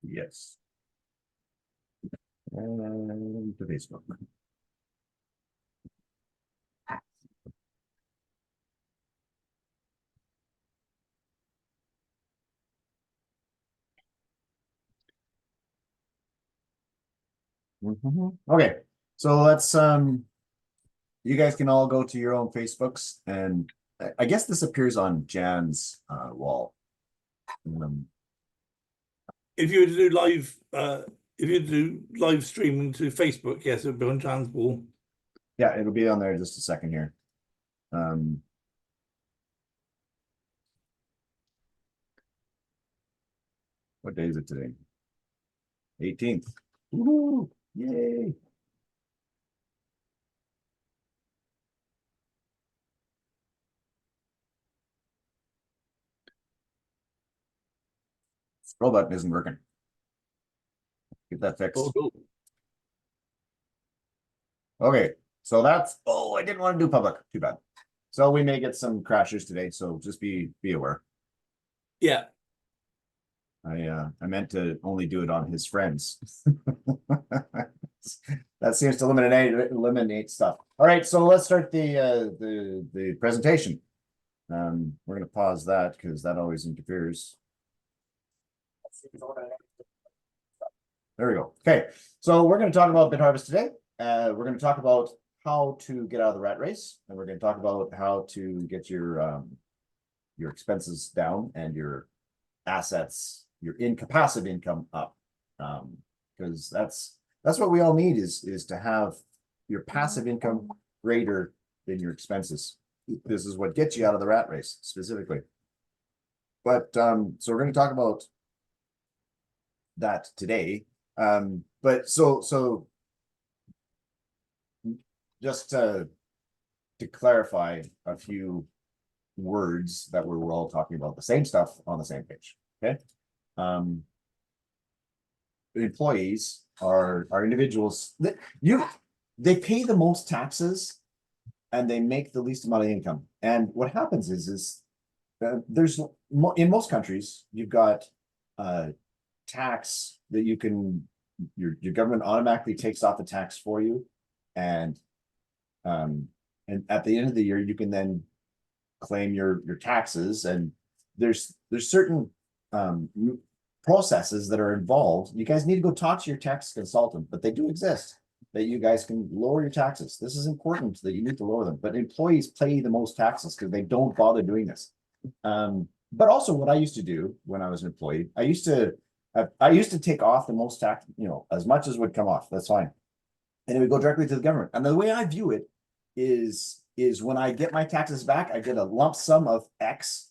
Yes. And to Facebook. Okay, so let's you guys can all go to your own Facebooks, and I guess this appears on Jan's wall. If you were to do live, if you do live streaming to Facebook, yes, it would be on Jan's wall. Yeah, it'll be on there in just a second here. What day is it today? 18th. Woohoo! Yay! Scroll button isn't working. Get that fixed. Oh, Okay, so that's, oh, I didn't want to do public. Too bad. So we may get some crashers today, so just be aware. yeah. I meant to only do it on his friends. That seems to eliminate stuff. All right, so let's start the presentation. We're gonna pause that because that always interferes. There we go. Okay, so we're going to talk about BItHarvest today. We're going to talk about how to get out of the rat race, and we're going to talk about how to get your expenses down and your assets, your passive income up, because that's what we all need is to have your passive income greater than your expenses. This is what gets you out of the rat race specifically. But so we're going to talk about that today. But so just to clarify a few words that we're all talking about the same stuff on the same page. Okay. Employees are individuals that they pay the most taxes and they make the least amount of income. And what happens is there's in most countries you've got tax that you can your government automatically takes off the tax for you, and at the end of the year you can then claim your taxes, and there's certain processes that are involved. You guys need to go talk to your tax consultant, but they do exist that you guys can lower your taxes. This is important that you need to lower them, but employees pay the most taxes because they don't bother doing this. But also what I used to do when I was an employee, I used to take off the most tax, as much as would come off. That's fine. And it would go directly to the government. And the way I view it is when I get my taxes back, I get a lump sum of X.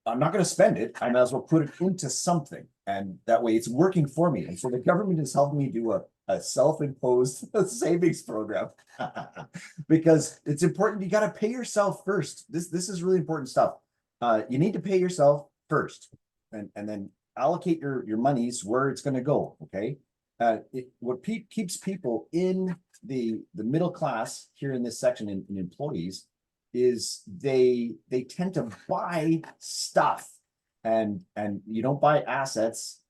I'm not going to spend it. I might as well put it into something. And that way it's working for me. And so the government is helping me do a self-imposed savings program because it's important. You got to pay yourself first. This is really important stuff. You need to pay yourself first, and then allocate your monies where it's going to go. Okay. What keeps people in the middle class here in this section in employees is they tend to buy stuff, and you don't buy assets.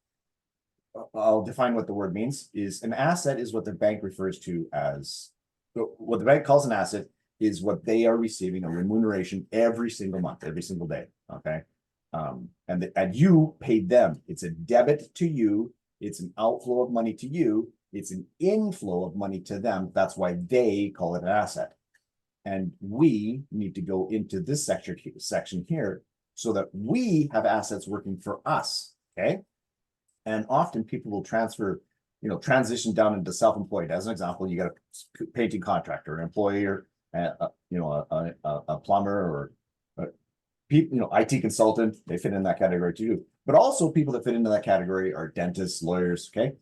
I'll define what the word means. Is an asset is what the bank refers to as, what the bank calls an asset is what they are receiving a remuneration every single month, every single day. Okay. And you paid them. It's a debit to you. It's an outflow of money to you. It's an inflow of money to them. That's why they call it an asset. And we need to go into this section here so that we have assets working for us. Okay. And often people will transition down into self-employed. As an example, you got a painting contractor, an employee, or a plumber, or people, IT consultant. They fit in that category too. But also people that fit into that category are dentists, lawyers. Okay.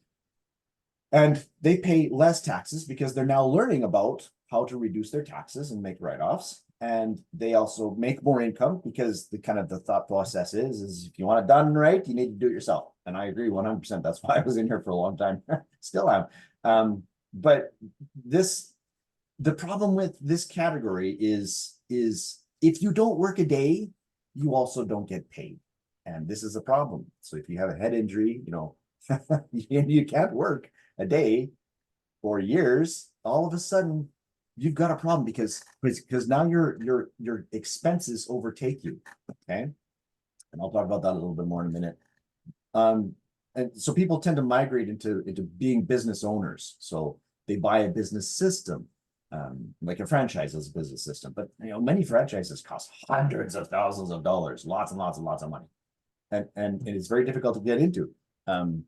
And they pay less taxes because they're now learning about how to reduce their taxes and make write-offs. And they also make more income because the thought process is if you want it done right, you need to do it yourself. And I agree 100%. That's why I was in here for a long time. Still am. But the problem with this category is if you don't work a day, you also don't get paid. And this is a problem. So if you have a head injury, You can't work a day or years, all of a sudden you've got a problem because now your expenses overtake you. Okay. And I'll talk about that a little bit more in a minute. And so people tend to migrate into being business owners. So they buy a business system, like a franchise is a business system. But many franchises cost hundreds of thousands of dollars, lots and lots and lots of money, and it's very difficult to get into.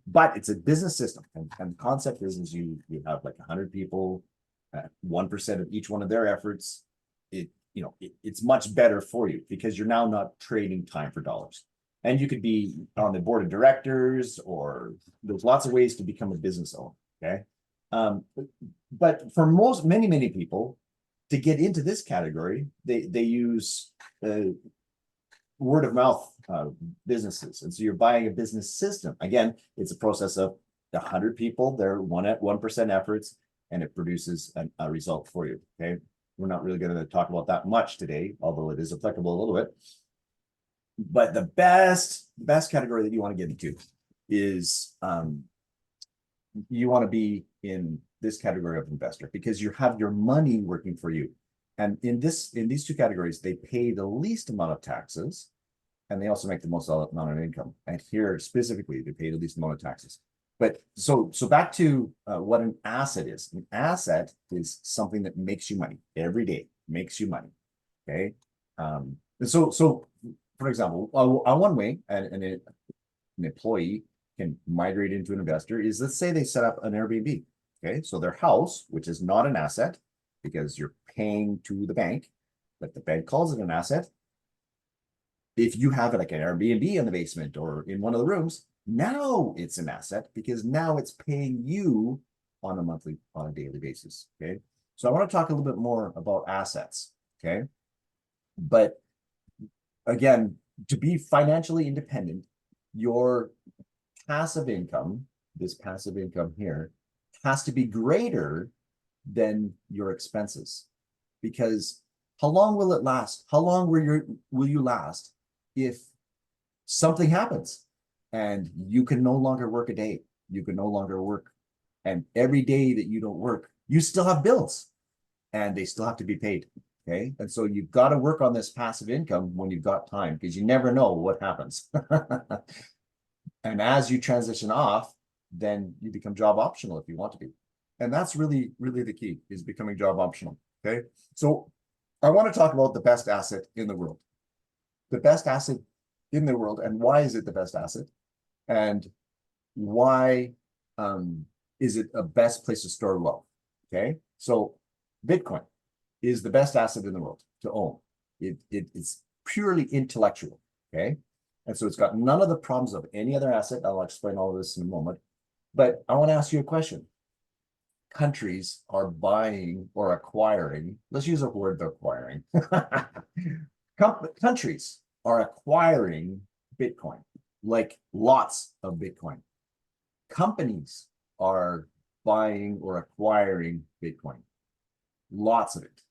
But it's a business system, and the concept is you have like 100 people, 1% of each one of their efforts. It's much better for you because you're now not trading time for dollars. And you could be on the board of directors, or there's lots of ways to become a business owner. Okay. But for many people, to get into this category, they use word of mouth businesses. And so you're buying a business system. Again, it's a process of 100 people, they're 1% efforts, and it produces a result for you. Okay. We're not really going to talk about that much today, although it is applicable a little bit. But the best category that you want to get into is you want to be in this category of investor because you have your money working for you. And in these two categories, they pay the least amount of taxes, and they also make the most amount of income. And here specifically, they pay the least amount of taxes. But so back to what an asset is. An asset is something that makes you money every day, makes you money. Okay. And so for example, one way an employee can migrate into an investor is, let's say they set up an Airbnb. Okay. So their house, which is not an asset because you're paying to the bank, but the bank calls it an asset. If you have it like an Airbnb in the basement or in one of the rooms, now it's an asset because now it's paying you on a daily basis. Okay. So I want to talk a little bit more about assets. Okay. But again, to be financially independent, your passive income, this passive income here, has to be greater than your expenses. Because how long will it last? How long will you last if something happens and you can no longer work a day? You can no longer work. And every day that you don't work, you still have bills and they still have to be paid. Okay. And so you've got to work on this passive income when you've got time, because you never know what happens. And as you transition off, then you become job optional if you want to be. And that's really, really the key, is becoming job optional. Okay. So I want to talk about the best asset in the world. The best asset in the world, and why is it the best asset? And why is it a best place to store wealth? Okay. So Bitcoin is the best asset in the world to own. It's purely intellectual. Okay. And so it's got none of the problems of any other asset. I'll explain all of this in a moment. But I want to ask you a question. Countries are buying or acquiring, let's use a word, acquiring. Countries are acquiring Bitcoin, like lots of Bitcoin. Companies are buying or acquiring Bitcoin, lots of it.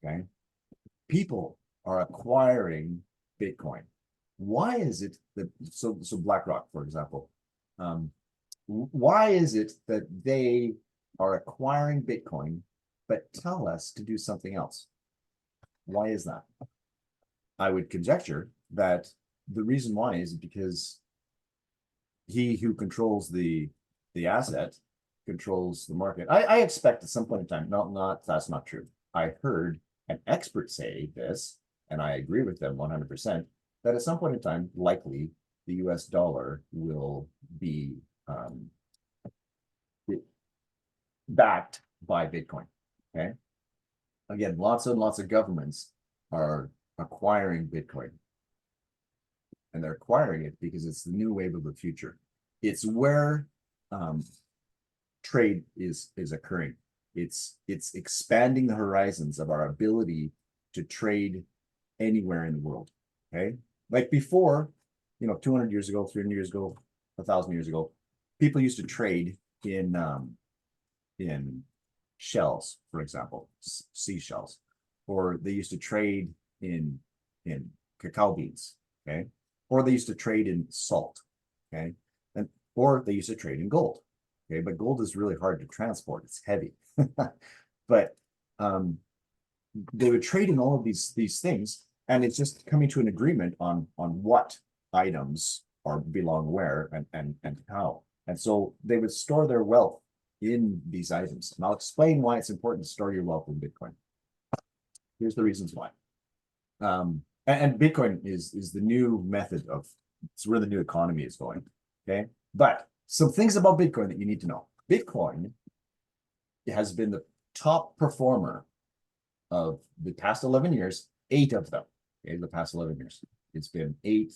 Okay. People are acquiring Bitcoin. Why is it that, so BlackRock, for example, why is it that they are acquiring Bitcoin, but tell us to do something else? Why is that? I would conjecture that the reason why is because he who controls the asset controls the market. I expect at some point in time, that's not true. I heard an expert say this, and I agree with them 100%, that at some point in time, likely the US dollar will be backed by Bitcoin. Okay. Again, lots and lots of governments are acquiring Bitcoin. And they're acquiring it because it's the new wave of the future. It's where trade is occurring. It's expanding the horizons of our ability to trade anywhere in the world. Okay. Like before, 200 years ago, 300 years ago, 1,000 years ago, people used to trade in shells, for example, seashells, or they used to trade in cacao beans. Okay. Or they used to trade in salt. Okay. And or they used to trade in gold. Okay, but gold is really hard to transport. It's heavy. But they would trade in all of these things, and it's just coming to an agreement on what items are belong where and how. And so they would store their wealth in these items. And I'll explain why it's important to store your wealth in Bitcoin. Here's the reasons why. And Bitcoin is the new method of, it's where the new economy is going. Okay, but some things about Bitcoin that you need to know. Bitcoin has been the top performer of the past 11 years, 8 of them. Okay, the past 11 years, it's been eight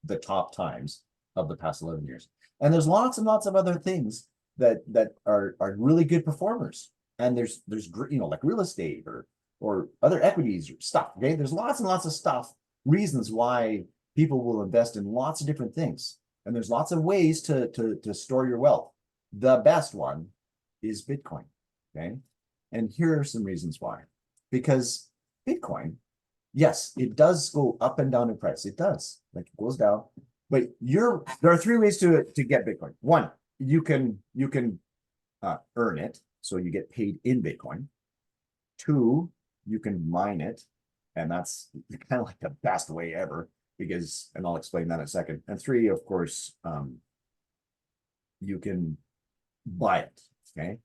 the top times of the past 11 years. And there's lots and lots of other things that are really good performers. And there's like real estate or other equities or stuff. Okay, there's lots and lots of stuff, reasons why people will invest in lots of different things. And there's lots of ways to store your wealth. The best one is Bitcoin. Okay, and here are some reasons why. Because Bitcoin, yes, it does go up and down in price. It does, like it goes down. But there are 3 ways to get Bitcoin. One, you can earn it, so you get paid in Bitcoin. 2, you can mine it, and that's kind of like the best way ever, because, and I'll explain that in a second. And 3, of course, you can buy it. Okay,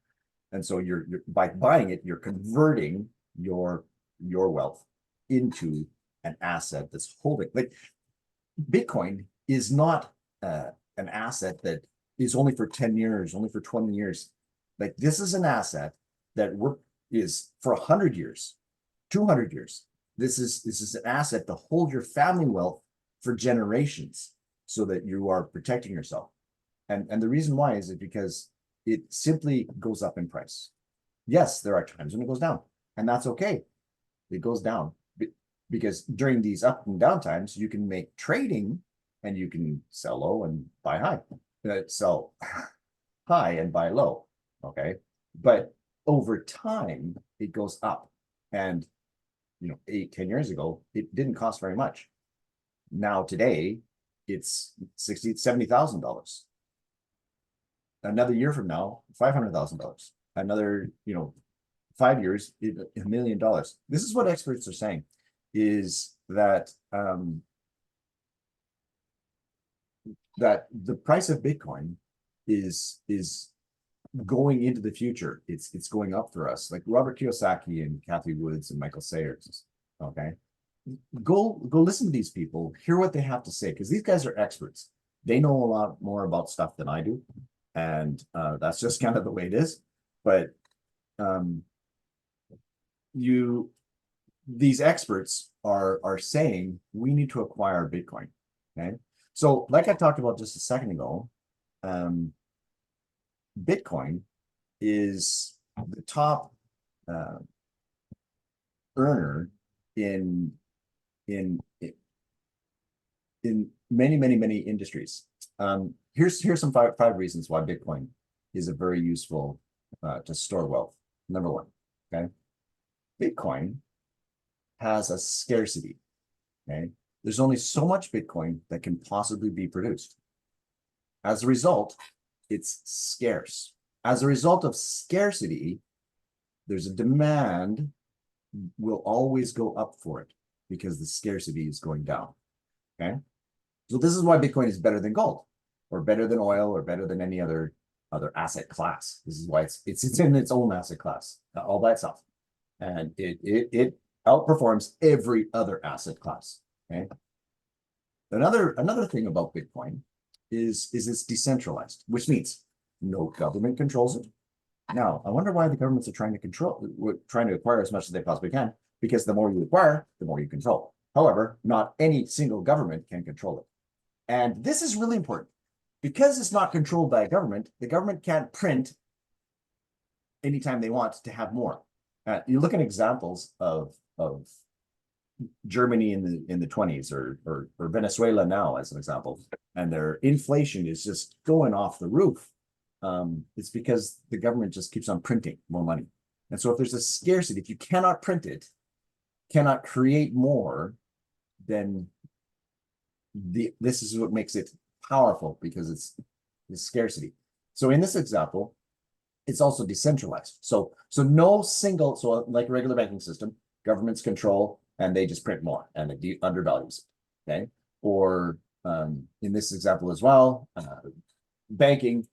and so you're by buying it, you're converting your wealth into an asset that's holding. Like Bitcoin is not an asset that is only for 10 years, only for 20 years. Like this is an asset that is for 100 years, 200 years. This is an asset to hold your family wealth for generations, so that you are protecting yourself. And the reason why is because it simply goes up in price. Yes, there are times when it goes down, and that's okay. It goes down because during these up and down times, you can make trading, and you can sell low and buy high, sell high and buy low. Okay, but over time it goes up, and 8-10 years ago it didn't cost very much. Now today it's $60,000-$70,000. Another year from now, $500,000. Another 5 years, $1 million. This is what experts are saying, is that that the price of Bitcoin is going into the future. It's going up for us. Like Robert Kiyosaki and Kathy Woods and Michael Sayers. Okay, go listen to these people, hear what they have to say, because these guys are experts. They know a lot more about stuff than I do, and that's just kind of the way it is. But these experts are saying we need to acquire Bitcoin. Okay, so like I talked about just a second ago, Bitcoin is the top earner in many industries. Here's some five reasons why Bitcoin is a very useful to store wealth. Number 1, okay, Bitcoin has a scarcity. Okay, there's only so much Bitcoin that can possibly be produced. As a result, it's scarce. As a result of scarcity, there's a demand will always go up for it because the scarcity is going down. Okay, so this is why Bitcoin is better than gold, or better than oil, or better than any other asset class. This is why it's in its own asset class all by itself, and it outperforms every other asset class. Okay, another thing about Bitcoin is it's decentralized, which means no government controls it. Now, I wonder why the governments are trying to acquire as much as they possibly can, because the more you acquire, the more you control. However, not any single government can control it. And this is really important. Because it's not controlled by a government, the government can't print anytime they want to have more. You look at examples of Germany in the 20s, or Venezuela now as an example, and their inflation is just going off the roof. It's because the government just keeps on printing more money. And so if there's a scarcity, if you cannot print it, cannot create more, then this is what makes it powerful because it's scarcity. So in this example, it's also decentralized. So no single, so like a regular banking system, governments control and they just print more and it undervalues it. Okay. Or in this example as well, banking,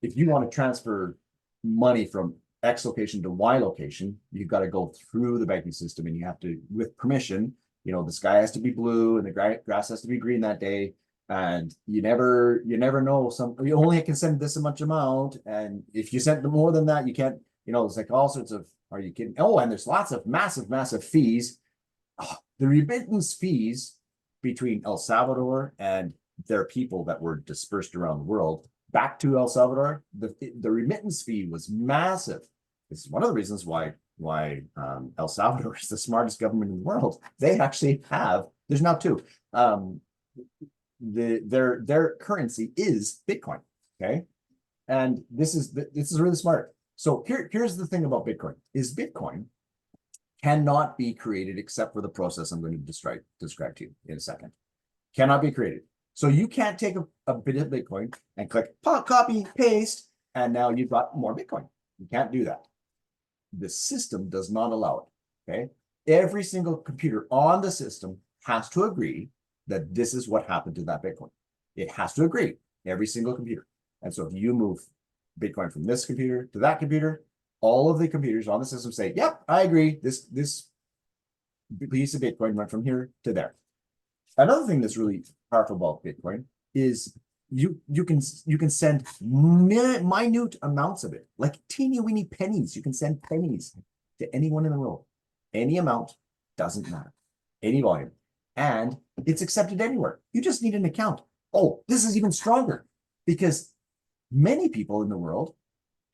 if you want to transfer money from X location to Y location, you've got to go through the banking system and you have to, with permission, you know, the sky has to be blue and the grass has to be green that day. And you never know, you only can send this much amount. And if you send more than that, you can't, you know, it's like all sorts of, are you kidding? Oh, and there's lots of massive fees. Oh, the remittance fees between El Salvador and their people that were dispersed around the world back to El Salvador, the remittance fee was massive. It's one of the reasons why El Salvador is the smartest government in the world. They actually have, there's now two. Their currency is Bitcoin. Okay. And this is really smart. So here's the thing about Bitcoin is Bitcoin cannot be created except for the process I'm going to describe to you in a second. Cannot be created. So you can't take a bit of Bitcoin and click copy, paste, and now you've got more Bitcoin. You can't do that. The system does not allow it. Okay. Every single computer on the system has to agree that this is what happened to that Bitcoin. It has to agree, every single computer. And so if you move Bitcoin from this computer to that computer, all of the computers on the system say, yep, I agree. This piece of Bitcoin went from here to there. Another thing that's really powerful about Bitcoin is you can send minute amounts of it, like teeny weeny pennies. You can send pennies to anyone in the world. Any amount, doesn't matter. Any volume. And it's accepted anywhere. You just need an account. Oh, this is even stronger because many people in the world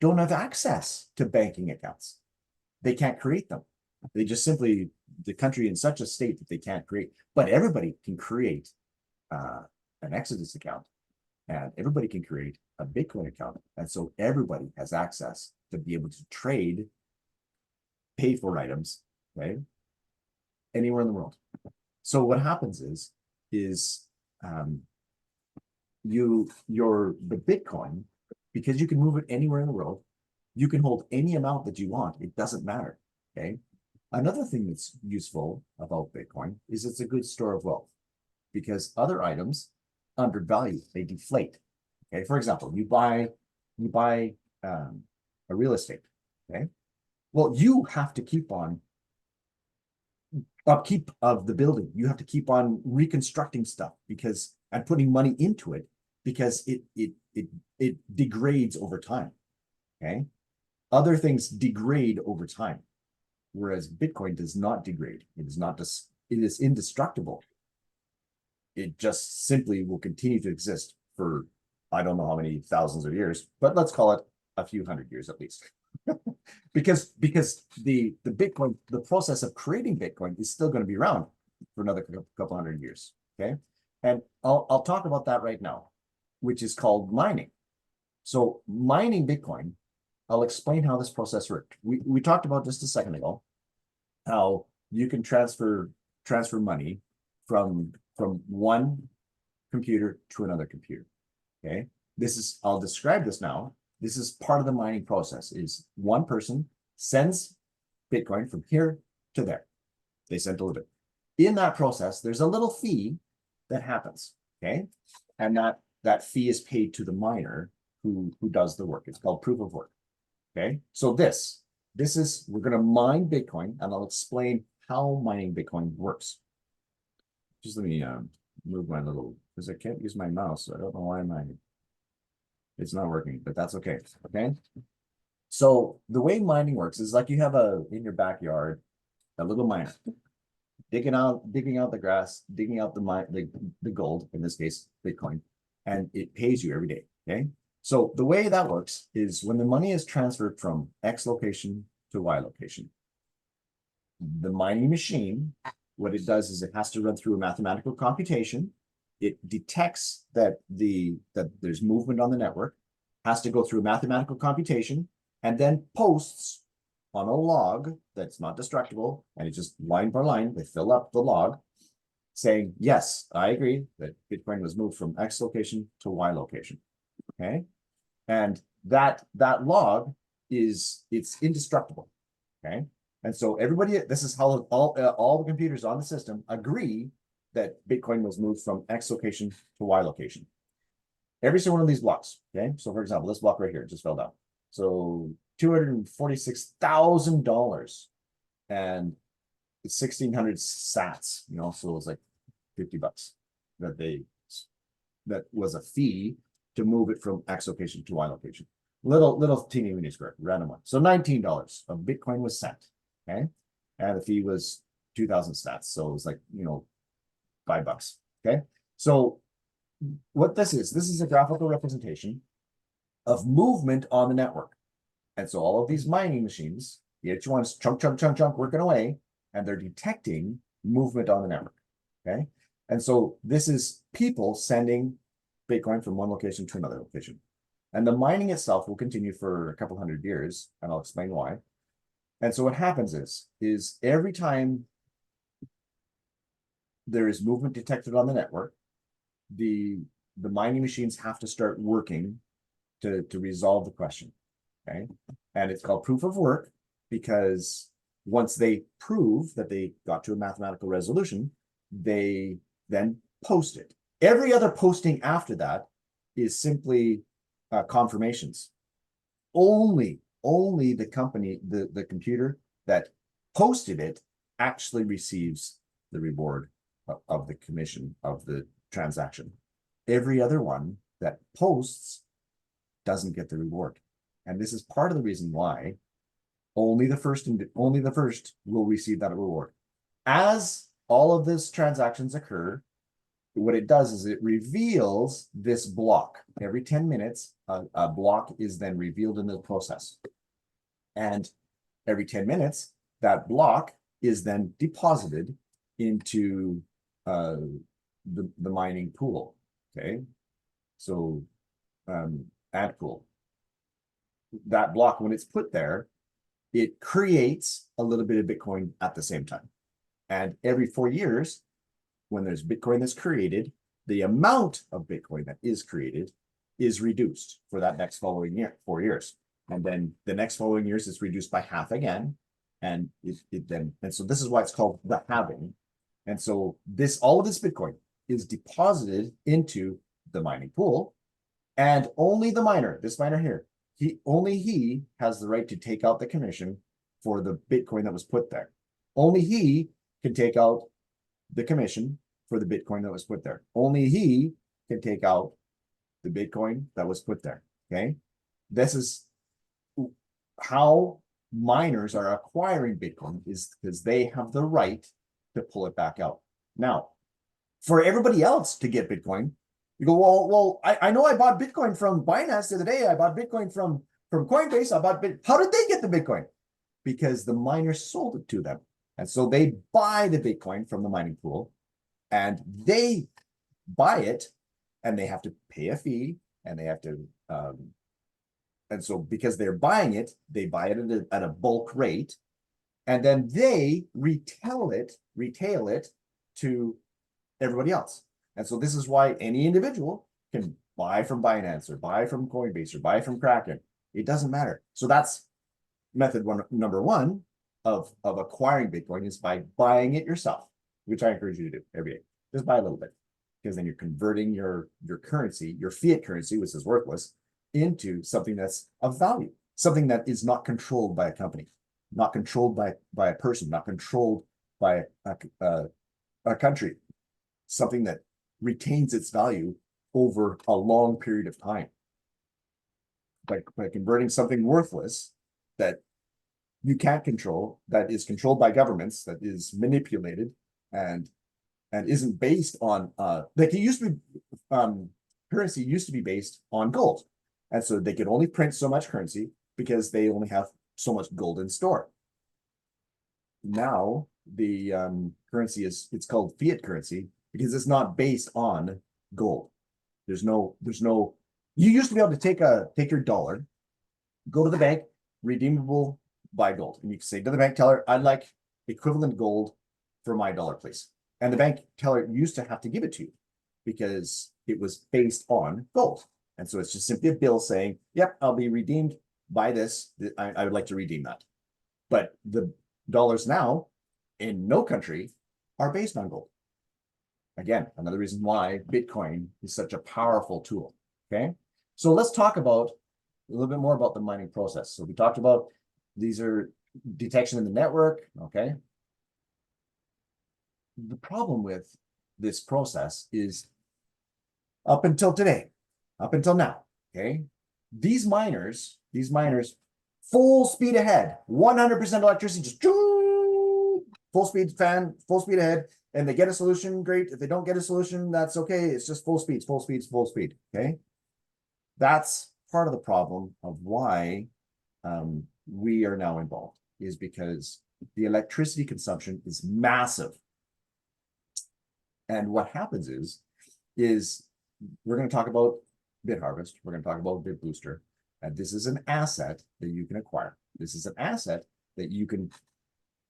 don't have access to banking accounts. They can't create them. They just simply, the country in such a state that they can't create, but everybody can create an Exodus account and everybody can create a Bitcoin account. And so everybody has access to be able to trade, pay for items, right? Anywhere in the world. So what happens is the Bitcoin, because you can move it anywhere in the world, you can hold any amount that you want. It doesn't matter. Okay. Another thing that's useful about Bitcoin is it's a good store of wealth because other items undervalue, they deflate. Okay. For example, you buy a real estate. Okay. Well, you have to keep on upkeep of the building. You have to keep on reconstructing stuff and putting money into it because it degrades over time. Okay. Other things degrade over time, whereas Bitcoin does not degrade. It is indestructible. It just simply will continue to exist for I don't know how many thousands of years, but let's call it a few hundred years at least. because the Bitcoin, the process of creating Bitcoin is still going to be around for another couple hundred years. Okay. And I'll talk about that right now, which is called mining. So mining Bitcoin, I'll explain how this process worked. We talked about just a second ago, how you can transfer money from one computer to another computer. Okay. I'll describe this now. This is part of the mining process is one person sends Bitcoin from here to there. They send a little bit. In that process, there's a little fee that happens. Okay. And that fee is paid to the miner who does the work. It's called proof of work. Okay. So this is, we're going to mine Bitcoin and I'll explain how mining Bitcoin works. Just let me move my little, because I can't use my mouse. So I don't know why it's not working, but that's okay. Okay. So the way mining works is like you have in your backyard, a little miner digging out the grass, digging out the gold, in this case, Bitcoin, and it pays you every day. Okay. So the way that works is when the money is transferred from X location to Y location, the mining machine, what it does is it has to run through a mathematical computation. It detects that there's movement on the network, has to go through a mathematical computation, and then posts on a log that's not destructible, and it's just line by line, they fill up the log, saying, yes, I agree that Bitcoin was moved from X location to Y location. Okay. And that log it's indestructible. Okay. And so everybody, this is how all the computers on the system agree that Bitcoin was moved from X location to Y location. Every single one of these blocks. Okay. So for example, this block right here just fell down. So $246,000 and 1,600 sats, you know, so it was like $50 that was a fee to move it from X location to Y location. Little teeny weeny square, random one. So $19 of Bitcoin was sent. Okay. And the fee was 2,000 sats. So it was like, you know, $5. Okay. So what this is a graphical representation of movement on the network. And so all of these mining machines, each one's chunk, working away, and they're detecting movement on the network. Okay. And so this is people sending Bitcoin from one location to another location. And the mining itself will continue for a couple hundred years, and I'll explain why. And so what happens is every time there is movement detected on the network, the mining machines have to start working to resolve the question. Okay. And it's called proof of work because once they prove that they got to a mathematical resolution, they then post it. Every other posting after that is simply confirmations. Only the company, the computer that posted it actually receives the reward of the commission of the transaction. Every other one that posts doesn't get the reward. And this is part of the reason why only the first will receive that reward. As all of these transactions occur, what it does is it reveals this block. Every 10 minutes, a block is then revealed in the process. And every 10 minutes, that block is then deposited into the mining pool. Okay. So ad pool. That block, when it's put there, it creates a little bit of Bitcoin at the same time. And every 4 years, when there's Bitcoin that's created, the amount of Bitcoin that is created is reduced for that next following year, 4 years. And then the next following years, it's reduced by half again. And so this is why it's called the halving. And so all of this Bitcoin is deposited into the mining pool, and only the miner, this miner here, he has the right to take out the commission for the Bitcoin that was put there. Only he can take out the commission for the Bitcoin that was put there. Only he can take out the Bitcoin that was put there. Okay. This is how miners are acquiring Bitcoin, is because they have the right to pull it back out. Now, for everybody else to get Bitcoin, you go, well, I know I bought Bitcoin from Binance the other day. I bought Bitcoin from Coinbase. How did they get the Bitcoin? Because the miners sold it to them. And so they buy the Bitcoin from the mining pool, and they buy it, and they have to pay a fee, and they have to, and so because they're buying it, they buy it at a bulk rate, and then they retail it to everybody else. And so this is why any individual can buy from Binance or buy from Coinbase or buy from Kraken. It doesn't matter. So that's method number one of acquiring Bitcoin, is by buying it yourself, which I encourage you to do every day. Just buy a little bit, because then you're converting your currency, your fiat currency, which is worthless, into something that's of value, something that is not controlled by a company, not controlled by a person, not controlled by a country, something that retains its value over a long period of time. By converting something worthless that you can't control, that is controlled by governments, that is manipulated and isn't based on like it used to be, currency used to be based on gold. And so they could only print so much currency because they only have so much gold in store. Now the currency it's called fiat currency because it's not based on gold. There's no, you used to be able to take your dollar, go to the bank, redeemable, buy gold. And you can say to the bank teller, I'd like equivalent gold for my dollar, please. And the bank teller used to have to give it to you because it was based on gold. And so it's just simply a bill saying, yep, I'll be redeemed by this. I would like to redeem that. But the dollars now in no country are based on gold. Again, another reason why Bitcoin is such a powerful tool. Okay. So let's talk about a little bit more about the mining process. So we talked about these are detection in the network. Okay. The problem with this process is up until today, up until now, okay, these miners, full speed ahead, 100% electricity, just full speed fan, full speed ahead, and they get a solution, great. If they don't get a solution, that's okay. It's just full speed, okay? That's part of the problem of why we are now involved, is because the electricity consumption is massive. And what happens is we're going to talk about BItHarvest. We're going to talk about BitBooster. And this is an asset that you can acquire. This is an asset that you can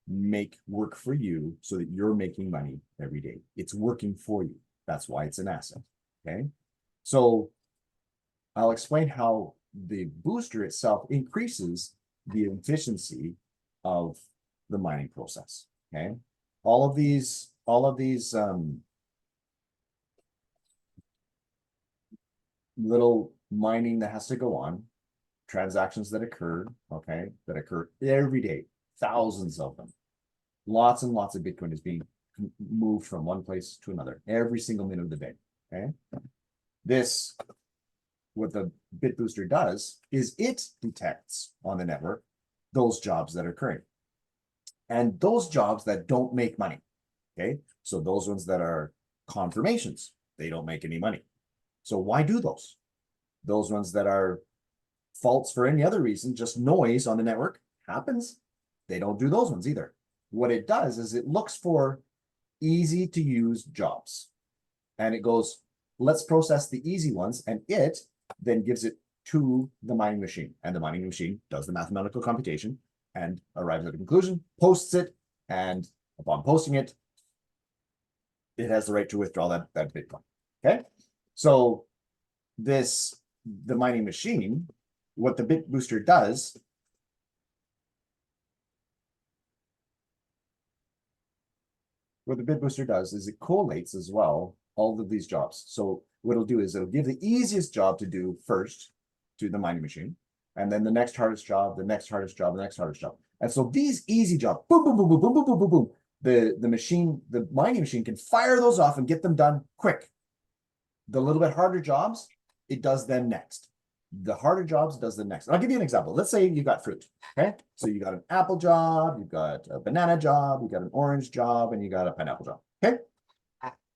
make work for you so that you're making money every day. It's working for you. That's why it's an asset. Okay. So I'll explain how the booster itself increases the efficiency of the mining process. Okay. All of these little mining that has to go on, transactions that occur, okay, that occur every day, thousands of them. Lots and lots of Bitcoin is being moved from one place to another every single minute of the day, okay? This, what the BitBooster does is it detects on the network those jobs that are occurring. And those jobs that don't make money, okay? So those ones that are confirmations, they don't make any money. So why do those? Those ones that are faults for any other reason, just noise on the network happens. They don't do those ones either. What it does is it looks for easy to use jobs. And it goes, let's process the easy ones. And it then gives it to the mining machine. And the mining machine does the mathematical computation and arrives at a conclusion, posts it. And upon posting it, it has the right to withdraw that Bitcoin. Okay. So the mining machine, what the BitBooster does, is it collates as well all of these jobs. So what it'll do is it'll give the easiest job to do first to the mining machine, and then the next hardest job, the next hardest job, the next hardest job. And so these easy jobs, boom, boom, boom, boom, boom, boom, boom, boom, boom, the mining machine can fire those off and get them done quick. The little bit harder jobs, it does them next. The harder jobs, it does them next. And I'll give you an example. Let's say you got fruit, okay? So you got an apple job, you've got a banana job, you got an orange job, and you got a pineapple job, okay?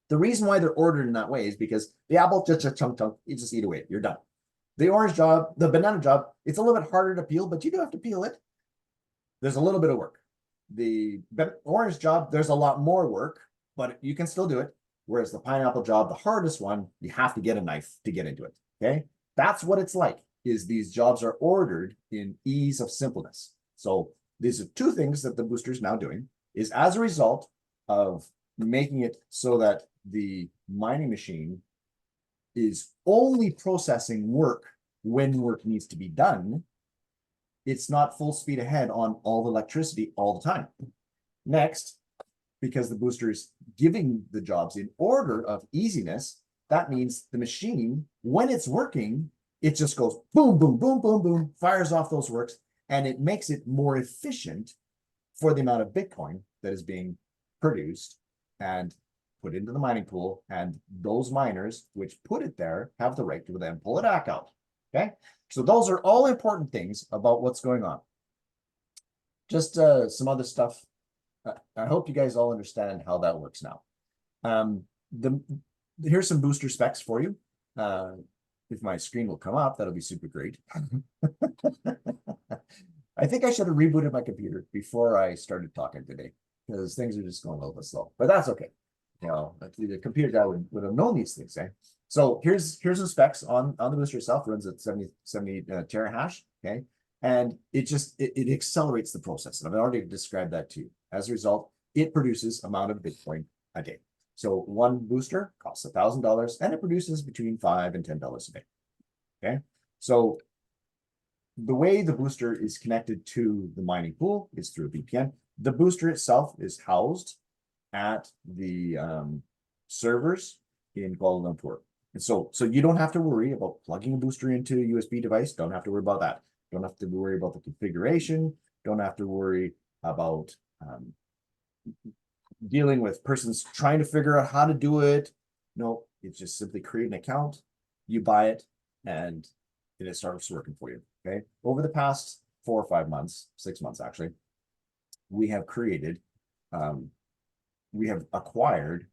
The reason why they're ordered in that way is because the apple, just chunk, you just eat away, you're done. The orange job, the banana job, it's a little bit harder to peel, but you do have to peel it. There's a little bit of work. The orange job, there's a lot more work, but you can still do it. Whereas the pineapple job, the hardest one, you have to get a knife to get into it, okay? That's what it's like, is these jobs are ordered in ease of simpleness. So these are two things that the booster is now doing, is as a result of making it so that the mining machine is only processing work when work needs to be done. It's not full speed ahead on all the electricity all the time. Next, because the booster is giving the jobs in order of easiness, that means the machine, when it's working, it just goes boom, boom, boom, boom, boom, fires off those works, and it makes it more efficient for the amount of Bitcoin that is being produced and put into the mining pool. And those miners which put it there have the right to then pull it back out. Okay. So those are all important things about what's going on. Just some other stuff. I hope you guys all understand how that works now. Here's some booster specs for you. If my screen will come up, that'll be super great. I think I should have rebooted my computer before I started talking today, because things are just going a little bit slow, but that's okay. You know, the computer guy would have known these things, eh? So here's the specs on the booster itself. Runs at 70 terahash, okay? And it accelerates the process. And I've already described that to you. As a result, it produces amount of Bitcoin a day. So one booster costs $1,000 and it produces between $5 and $10 a day. Okay, so the way the booster is connected to the mining pool is through a VPN. The booster itself is housed at the servers in Kuala Lumpur. And so you don't have to worry about plugging a booster into a USB device. Don't have to worry about that. Don't have to worry about the configuration. Don't have to worry about dealing with persons trying to figure out how to do it. No, it's just simply create an account, you buy it, and it starts working for you. Okay. Over the past 4 or 5 months, 6 months actually, we have created, we have acquired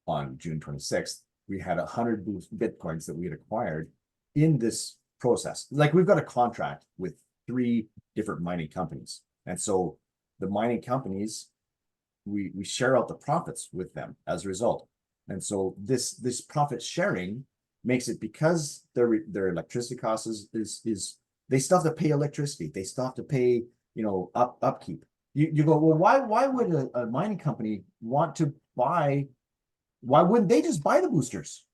on June 26th, we had 100 Bitcoins that we had acquired in this process. Like we've got a contract with 3 different mining companies. And so the mining companies, we share out the profits with them as a result. And so this profit sharing makes it, because their electricity costs is they still have to pay electricity. They still have to pay, upkeep. You go, well, why would a mining company want to buy? Why wouldn't they just buy the boosters?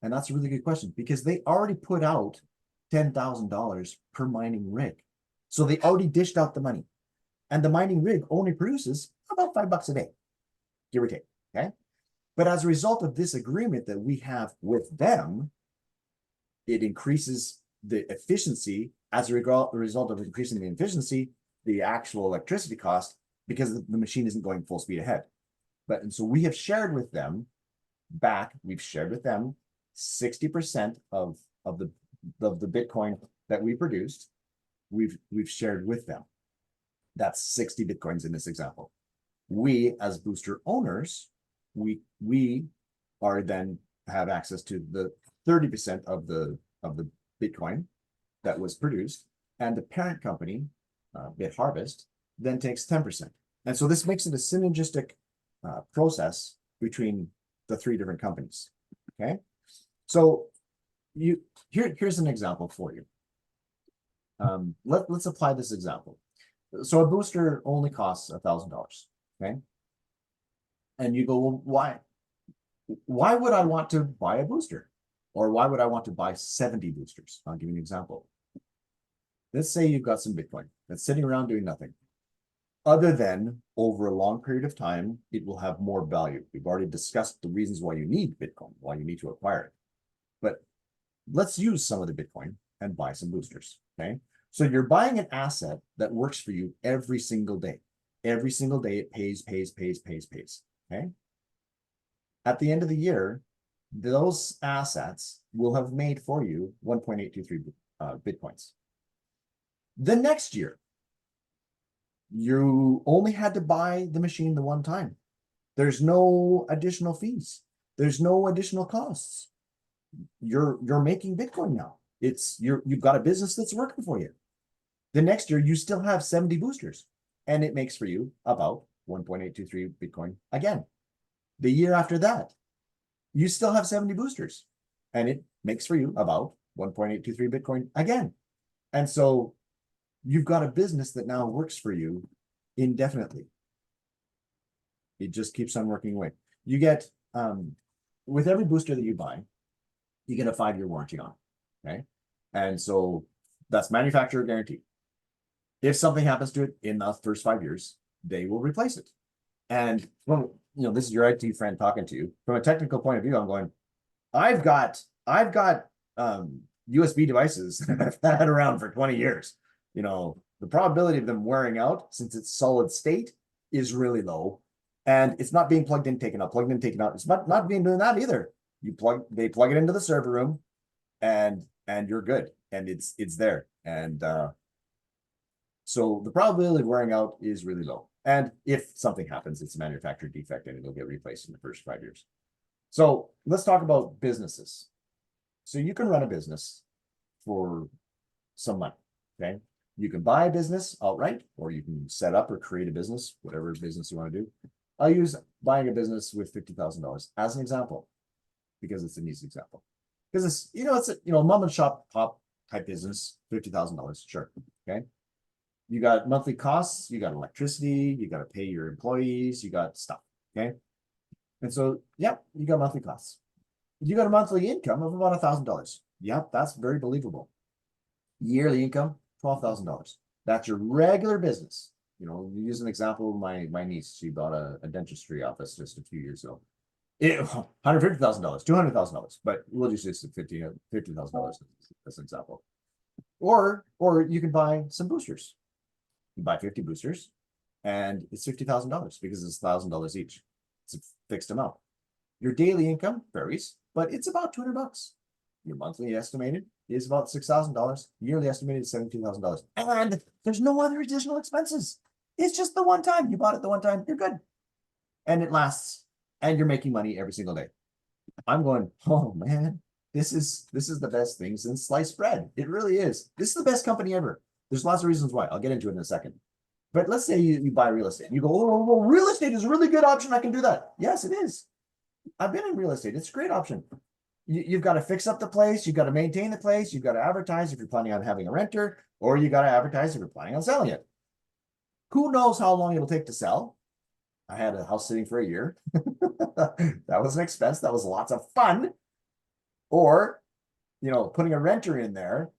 And that's a really good question, because they already put out $10,000 per mining rig. So they already dished out the money. And the mining rig only produces about $5 a day, give or take. Okay. But as a result of this agreement that we have with them, it increases the efficiency. As a result of increasing the efficiency, the actual electricity cost, because the machine isn't going full speed ahead. And so we have shared with them we've shared with them 60% of the Bitcoin that we produced. We've shared with them. That's 60 Bitcoins in this example. We, as booster owners, we are then have access to the 30% of the Bitcoin that was produced, and the parent company, BItHarvest, then takes 10%. And so this makes it a synergistic process between the 3 different companies. Okay, so here's an example for you. Let's apply this example. So a booster only costs $1,000. Okay, and you go, well, why would I want to buy a booster? Or why would I want to buy 70 boosters? I'll give you an example. Let's say you've got some Bitcoin that's sitting around doing nothing, other than over a long period of time, it will have more value. We've already discussed the reasons why you need Bitcoin, why you need to acquire it. But let's use some of the Bitcoin and buy some boosters. Okay, so you're buying an asset that works for you every single day. Every single day it pays. Okay, at the end of the year, those assets will have made for you 1.823 Bitcoins. The next year, you only had to buy the machine the one time. There's no additional fees. There's no additional costs. You're making Bitcoin now. You've got a business that's working for you. The next year, you still have 70 boosters, and it makes for you about 1.823 Bitcoin again. The year after that, you still have 70 boosters, and it makes for you about 1.823 Bitcoin again. And so you've got a business that now works for you indefinitely. It just keeps on working away. You get, with every booster that you buy, you get a 5-year warranty on, okay? And so that's manufacturer guarantee. If something happens to it in the first 5 years, they will replace it. And, well, this is your IT friend talking to you. From a technical point of view, I'm going, I've got USB devices that I've had around for 20 years. The probability of them wearing out, since it's solid state, is really low. And it's not being plugged in, taken out, plugged in, taken out. It's not being doing that either. They plug it into the server room, and you're good. And it's there. And so the probability of wearing out is really low. And if something happens, it's a manufacturer defect and it'll get replaced in the first 5 years. So let's talk about businesses. So you can run a business for some money, okay? You can buy a business outright, or you can set up or create a business, whatever business you want to do. I'll use buying a business with $50,000 as an example, because it's an easy example. Because it's a mom and shop pop type business, $50,000, sure, okay? You got monthly costs, you got electricity, you got to pay your employees, you got stuff, okay? And so, yep, you got monthly costs. You got a monthly income of about $1,000. Yep, that's very believable. Yearly income, $12,000. That's your regular business. You know, use an example of my niece. She bought a dentistry office just a few years ago. $150,000, $200,000, but we'll just use $50,000 as an example. Or you can buy some boosters. You buy 50 boosters, and it's $50,000 because it's $1,000 each. It's a fixed amount. Your daily income varies, but it's about $200. Your monthly estimated is about $6,000. Yearly estimated is $17,000. And there's no other additional expenses. It's just the one time. You bought it the one time, you're good. And it lasts, and you're making money every single day. I'm going, oh man, this is the best thing since sliced bread. It really is. This is the best company ever. There's lots of reasons why. I'll get into it in a second. But let's say you buy real estate. You go, oh, well, real estate is a really good option. I can do that. Yes, it is. I've been in real estate. It's a great option. You've got to fix up the place. You've got to maintain the place. You've got to advertise if you're planning on having a renter, or you got to advertise if you're planning on selling it. Who knows how long it'll take to sell? I had a house sitting for a year. That was an expense. That was lots of fun. Or, you know, putting a renter in there,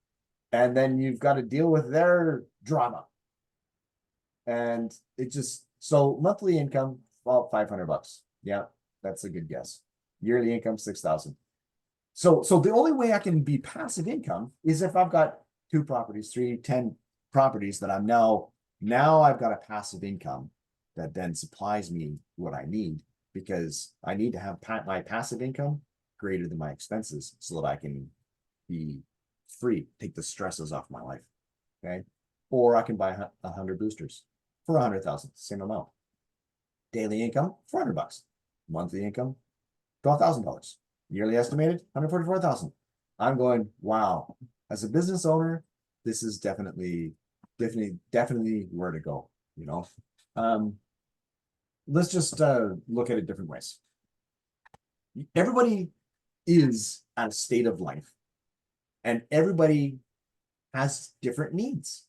and then you've got to deal with their drama. And it just, so monthly income, about $500. Yeah, that's a good guess. Yearly income, 6,000. So the only way I can be passive income is if I've got 2 properties, 3, 10 properties that I'm now I've got a passive income that then supplies me what I need, because I need to have my passive income greater than my expenses so that I can be free, take the stresses off my life. Okay. Or I can buy 100 boosters for 100,000, same amount. Daily income, $400. Monthly income, $12,000. Yearly estimated, $144,000. I'm going, wow. As a business owner, this is definitely where to go. You know, let's just look at it different ways. Everybody is at a state of life, and everybody has different needs.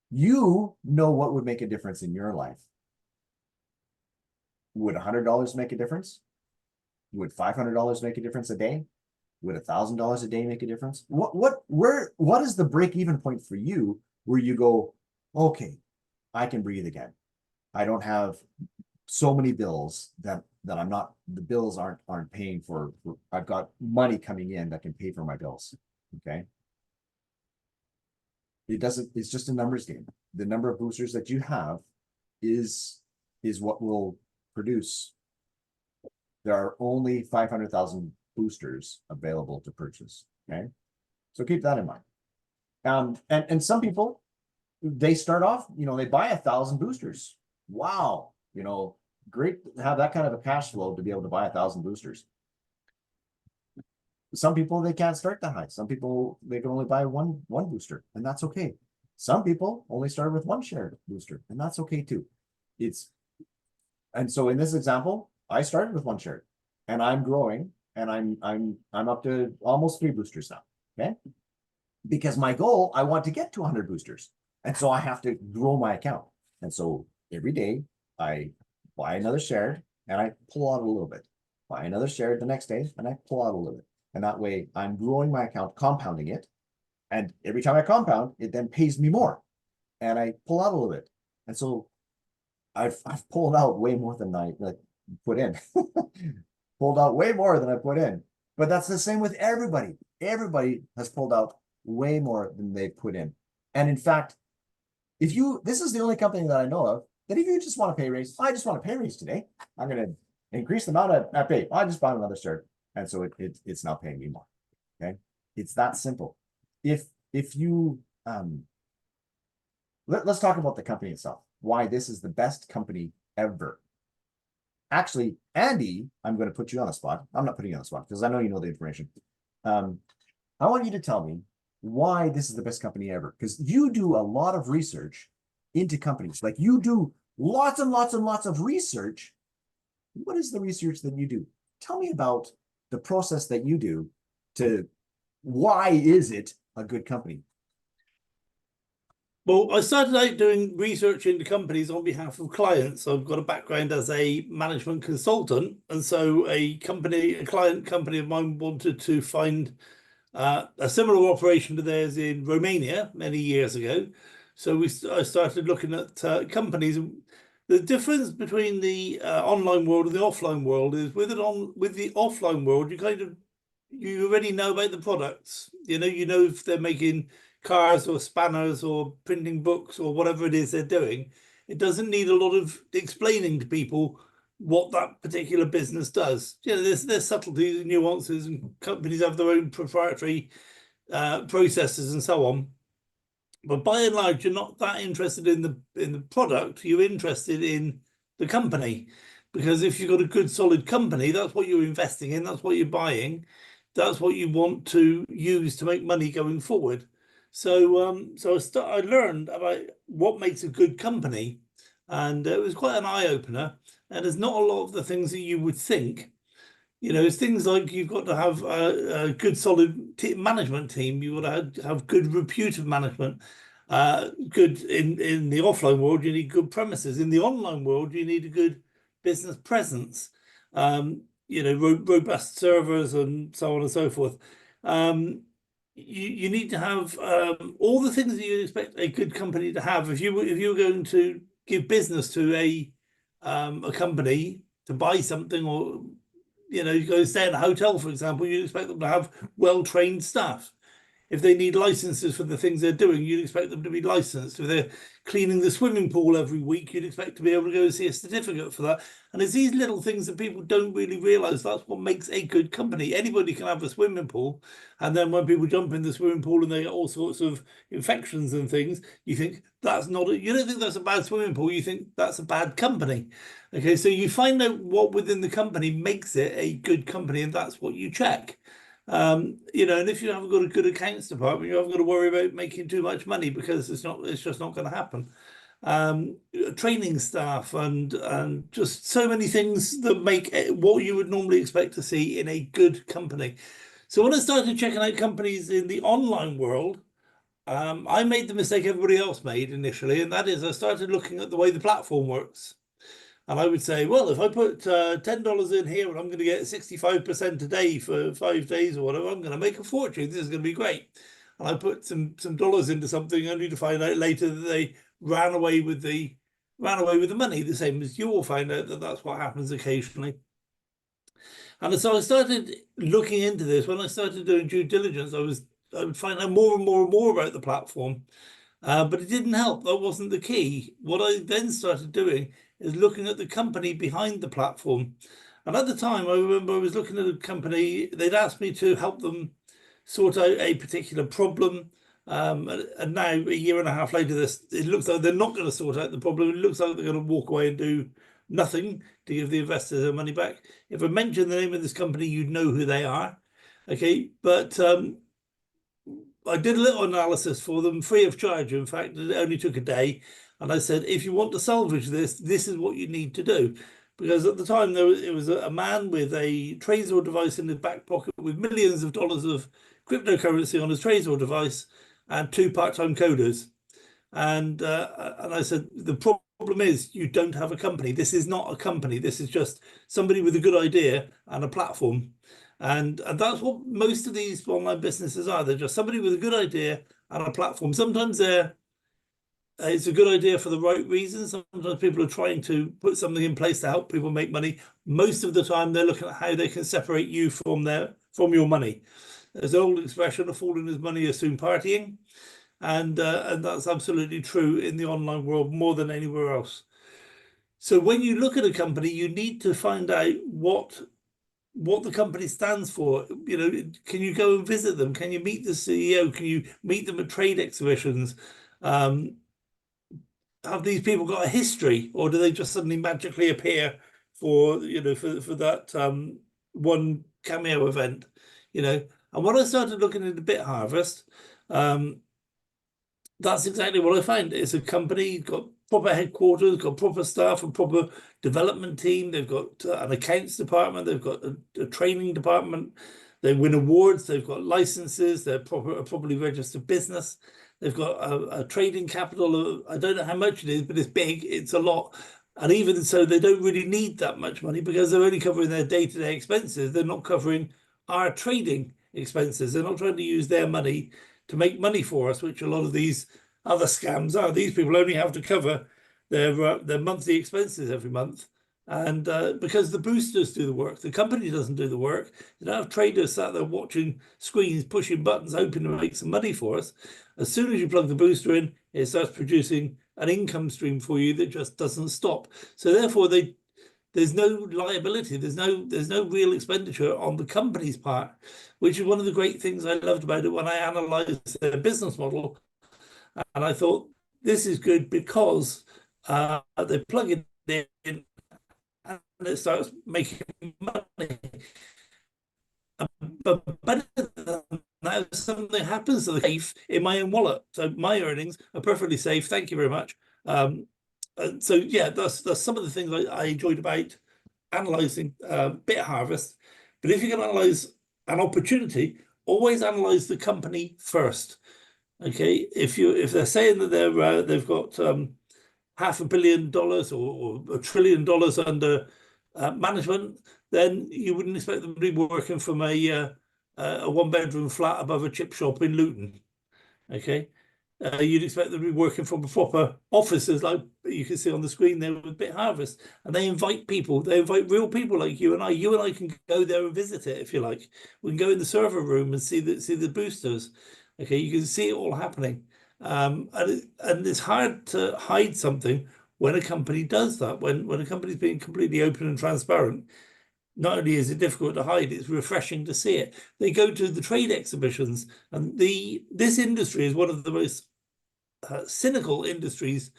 You know what would make a difference in your life. Would $100 make a difference? Would $500 make a difference a day? Would $1,000 a day make a difference? What is the break-even point for you where you go, okay, I can breathe again. I don't have so many bills that I'm not, the bills aren't paying for, I've got money coming in that can pay for my bills. Okay. It's just a numbers game. The number of boosters that you have is what will produce. There are only 500,000 boosters available to purchase. Okay. So keep that in mind. And some people, they start off, you know, they buy 1,000 boosters. Wow. You know, great to have that kind of a cash flow to be able to buy 1,000 boosters. Some people, they can't start that high. Some people, they can only buy one booster, and that's okay. Some people only start with 1 shared booster, and that's okay too. And so in this example, I started with 1 shared, and I'm growing, and I'm up to almost 3 boosters now. Okay. Because my goal, I want to get to 100 boosters. And so I have to grow my account. And so every day I buy another shared and I pull out a little bit. Buy another shared the next day and I pull out a little bit. And that way I'm growing my account, compounding it. And every time I compound, it then pays me more. And I pull out a little bit. And so I've pulled out way more than I put in. Pulled out way more than I put in. But that's the same with everybody. Everybody has pulled out way more than they put in. And in fact, this is the only company that I know of that if you just want a pay raise, I just want a pay raise today. I'm going to increase the amount I pay. I just bought another shirt. And so it's now paying me more. Okay. It's that simple. If you, let's talk about the company itself, why this is the best company ever. Actually, Andy, I'm going to put you on the spot. I'm not putting you on the spot because I know you know the information. I want you to tell me why this is the best company ever, because you do a lot of research into companies. Like you do lots and lots and lots of research. What is the research that you do? Tell me about the process that you do to why is it a good company? Well, I started out doing research into companies on behalf of clients. I've got a background as a management consultant, and so a client company of mine wanted to find a similar operation to theirs in Romania many years ago. So I started looking at companies. The difference between the online world and the offline world is with the offline world, you already know about the products. You know if they're making cars or spanners or printing books or whatever it is they're doing. It doesn't need a lot of explaining to people what that particular business does. There's subtleties and nuances, and companies have their own proprietary processes and so on. But by and large, you're not that interested in the product. You're interested in the company, because if you've got a good solid company, that's what you're investing in. That's what you're buying. That's what you want to use to make money going forward. So I learned about what makes a good company, and it was quite an eye opener. And there's not a lot of the things that you would think. It's things like you've got to have a good solid management team. You've got to have good repute of management. Good in the offline world, you need good premises. In the online world, you need a good business presence. Robust servers and so on and so forth. You need to have all the things that you expect a good company to have. If you're going to give business to a company to buy something, or you go stay in a hotel, for example, you expect them to have well-trained staff. If they need licenses for the things they're doing, you'd expect them to be licensed. If they're cleaning the swimming pool every week, you'd expect to be able to go and see a certificate for that. And it's these little things that people don't really realize. That's what makes a good company. Anybody can have a swimming pool, and then when people jump in the swimming pool and they get all sorts of infections and things, you think you don't think that's a bad swimming pool. You think that's a bad company. Okay, so you find out what within the company makes it a good company, and that's what you check. And if you haven't got a good accounts department, you haven't got to worry about making too much money, because it's just not going to happen. Training staff and just so many things that make what you would normally expect to see in a good company. So when I started checking out companies in the online world, I made the mistake everybody else made initially, and that is I started looking at the way the platform works. And I would say, well, if I put $10 in here and I'm going to get 65% a day for 5 days or whatever, I'm going to make a fortune. This is going to be great. And I put some dollars into something only to find out later that they ran away with the money, the same as you will find out that that's what happens occasionally. And so I started looking into this. When I started doing due diligence, I would find out more and more and more about the platform. But it didn't help. That wasn't the key. What I then started doing is looking at the company behind the platform. And at the time, I remember I was looking at a company. They'd asked me to help them sort out a particular problem. And now, a year and a half later, it looks like they're not going to sort out the problem. It looks like they're going to walk away and do nothing to give the investors their money back. If I mention the name of this company, you'd know who they are. Okay, but I did a little analysis for them free of charge. In fact, it only took a day. And I said, if you want to salvage this is what you need to do. Because at the time, it was a man with a Trezor device in his back pocket with millions of dollars of cryptocurrency on his Trezor device and 2 part-time coders. And I said, the problem is you don't have a company. This is not a company. This is just somebody with a good idea and a platform. And that's what most of these online businesses are. They're just somebody with a good idea and a platform. Sometimes it's a good idea for the right reasons. Sometimes people are trying to put something in place to help people make money. Most of the time, they're looking at how they can separate you from your money. There's an old expression: "A fool and his money are soon partying," and that's absolutely true in the online world more than anywhere else. So when you look at a company, you need to find out what the company stands for. Can you go and visit them? Can you meet the CEO? Can you meet them at trade exhibitions? Have these people got a history, or do they just suddenly magically appear for that one cameo event? And when I started looking into BItHarvest, that's exactly what I find. It's a company got proper headquarters, got proper staff, a proper development team. They've got an accounts department. They've got a training department. They win awards. They've got licenses. They're properly registered business. They've got a trading capital of, I don't know how much it is, but it's big. It's a lot. And even so, they don't really need that much money because they're only covering their day-to-day expenses. They're not covering our trading expenses. They're not trying to use their money to make money for us, which a lot of these other scams are. These people only have to cover their monthly expenses every month. And because the boosters do the work, the company doesn't do the work. You don't have traders sat there watching screens, pushing buttons, hoping to make some money for us. As soon as you plug the booster in, it starts producing an income stream for you that just doesn't stop. So therefore, there's no liability. There's no real expenditure on the company's part, which is one of the great things I loved about it when I analysed their business model. And I thought this is good because they plug it in and it starts making money. But better than that, if something happens to the safe in my own wallet, so my earnings are perfectly safe. Thank you very much. So yeah, that's some of the things I enjoyed about analysing BItHarvest. But if you can analyse an opportunity, always analyse the company first. Okay, if they're saying that they've got $500 million or $1 trillion under management, then you wouldn't expect them to be working from a one-bedroom flat above a chip shop in Luton. Okay, you'd expect them to be working from proper offices, like you can see on the screen there with BItHarvest, and they invite people. They invite real people like you and I. You and I can go there and visit it if you like. We can go in the server room and see the boosters. Okay, you can see it all happening. And it's hard to hide something when a company does that. When a company's being completely open and transparent, not only is it difficult to hide, it's refreshing to see it. They go to the trade exhibitions, and this industry is one of the most cynical industries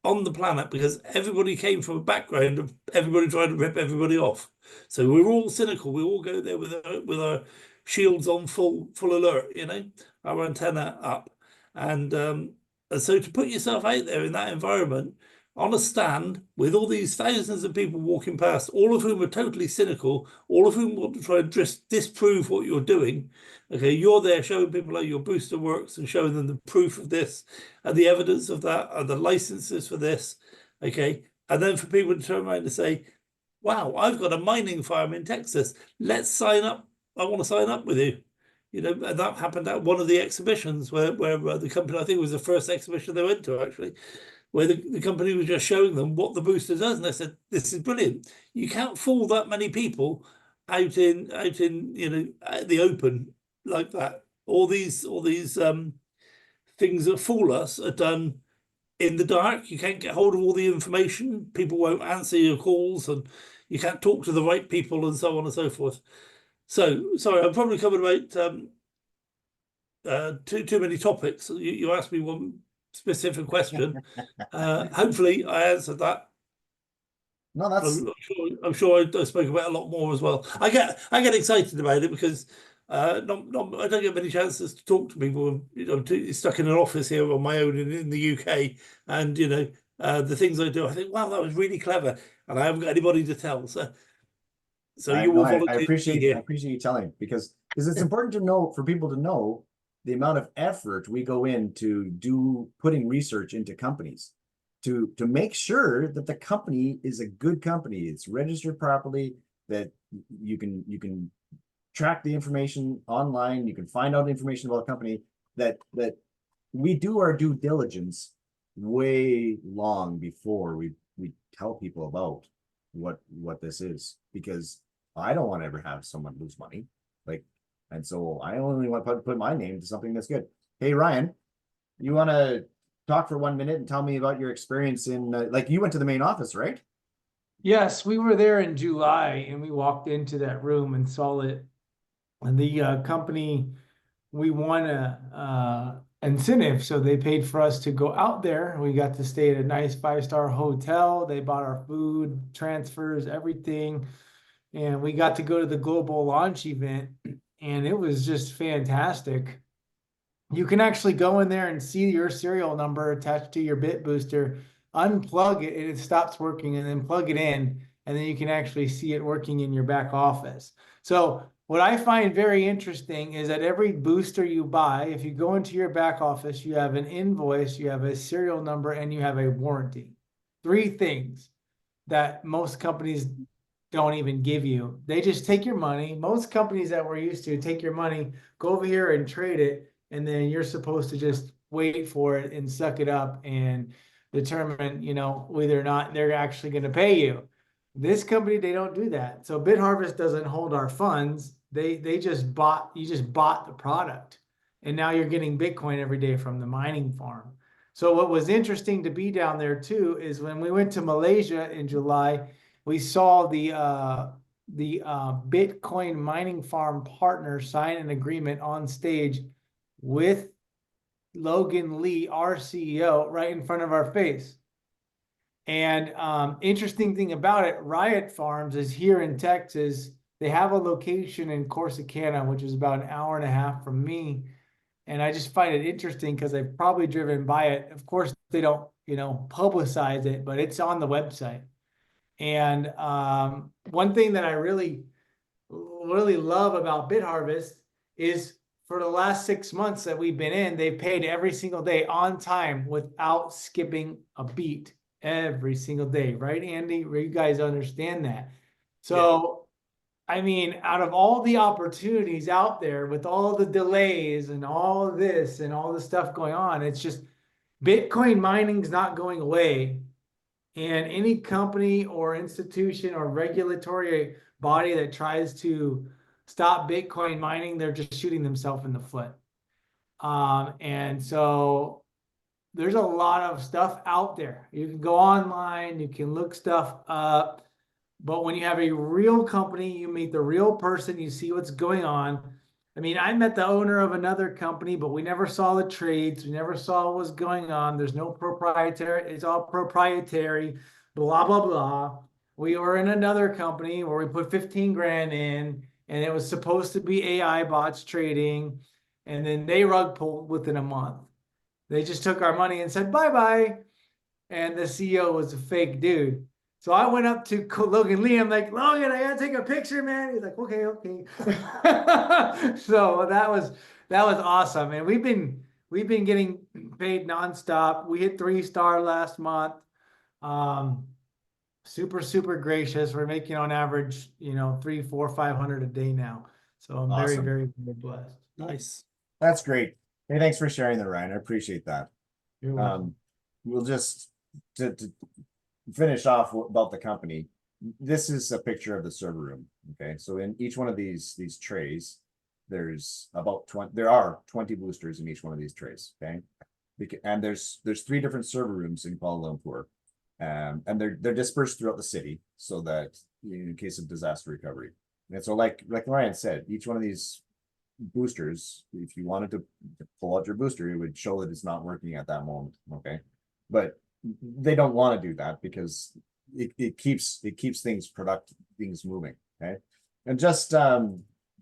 on the planet because everybody came from a background of everybody trying to rip everybody off. So we're all cynical. We all go there with our shields on full alert, our antenna up. And so to put yourself out there in that environment on a stand with all these thousands of people walking past, all of whom are totally cynical, all of whom want to try and disprove what you're doing. Okay, you're there showing people how your booster works and showing them the proof of this and the evidence of that and the licenses for this. Okay, and then for people to turn around and say, wow, I've got a mining farm in Texas. Let's sign up. I want to sign up with you. And that happened at one of the exhibitions where the company, I think it was the first exhibition they went to actually, where the company was just showing them what the booster does. And they said, this is brilliant. You can't fool that many people out in the open like that. All these things that fool us are done in the dark. You can't get hold of all the information. People won't answer your calls and you can't talk to the right people and so on and so forth. So, sorry, I've probably covered about too many topics. You asked me one specific question. Hopefully I answered that. No, that's I'm sure I spoke about a lot more as well. I get excited about it because I don't get many chances to talk to people. Stuck in an office here on my own in the UK, and the things I do, I think, wow, that was really clever, and I haven't got anybody to tell. So you will volunteer. I appreciate you telling because it's important to know for people to know the amount of effort we go into putting research into companies to make sure that the company is a good company. It's registered properly, that you can track the information online, you can find out information about a company, that we do our due diligence way long before we tell people about what this is, because I don't want to ever have someone lose money. And so I only want to put my name to something that's good. Hey, Ryan, you want to talk for 1 minute and tell me about your experience in, you went to the main office, right? Yes, we were there in July and we walked into that room and saw it. And the company, we won a incentive, so they paid for us to go out there. We got to stay at a nice 5-star hotel. They bought our food, transfers, everything. And we got to go to the global launch event, and it was just fantastic. You can actually go in there and see your serial number attached to your Bit Booster, unplug it, and it stops working, and then plug it in, and then you can actually see it working in your back office. So what I find very interesting is that every booster you buy, if you go into your back office, you have an invoice, you have a serial number, and you have a warranty. 3 things that most companies don't even give you. They just take your money. Most companies that we're used to take your money, go over here and trade it, and then you're supposed to just wait for it and suck it up and determine, whether or not they're actually going to pay you. This company, they don't do that. So BitHarvest doesn't hold our funds. You just bought the product, and now you're getting Bitcoin every day from the mining farm. So what was interesting to be down there too is when we went to Malaysia in July, we saw the Bitcoin mining farm partner sign an agreement on stage with Logan Lee, our CEO, right in front of our face. And interesting thing about it, Riot Farms is here in Texas. They have a location in Corsicana, which is about an hour and a half from me. And I just find it interesting because I've probably driven by it. Of course, they don't, publicize it, but it's on the website. And one thing that I really, really love about BitHarvest is for the last 6 months that we've been in, they've paid every single day on time without skipping a beat every single day. Right, Andy? You guys understand that. So, I mean, out of all the opportunities out there with all the delays and all of this and all the stuff going on, it's just Bitcoin mining's not going away. And any company or institution or regulatory body that tries to stop Bitcoin mining, they're just shooting themselves in the foot. And so there's a lot of stuff out there. You can go online, you can look stuff up. But when you have a real company, you meet the real person, you see what's going on. I mean, I met the owner of another company, but we never saw the trades. We never saw what was going on. There's no proprietary. It's all proprietary, blah, blah, blah. We were in another company where we put 15 grand in, and it was supposed to be AI bots trading. And then they rug pulled within a month. They just took our money and said, bye-bye. And the CEO was a fake dude. So I went up to Logan Lee. I'm like, Logan, I gotta take a picture, man. He's like, okay. So that was awesome. And we've been getting paid nonstop. We hit 3-star last month. Super gracious. We're making on average, 3, 4, 500 a day now. So I'm Awesome. very, very blessed. Nice. That's great. Hey, thanks for sharing that, Ryan. I appreciate that. You're welcome. We'll just to finish off about the company. This is a picture of the server room. Okay, so in each one of these trays, there's about 20. There are 20 boosters in each one of these trays. Okay, and there's 3 different server rooms in Kuala Lumpur, and they're dispersed throughout the city so that in case of disaster recovery. And so, like Ryan said, each one of these boosters, if you wanted to pull out your booster, it would show that it's not working at that moment. Okay, but they don't want to do that because it keeps things moving. Okay, and just to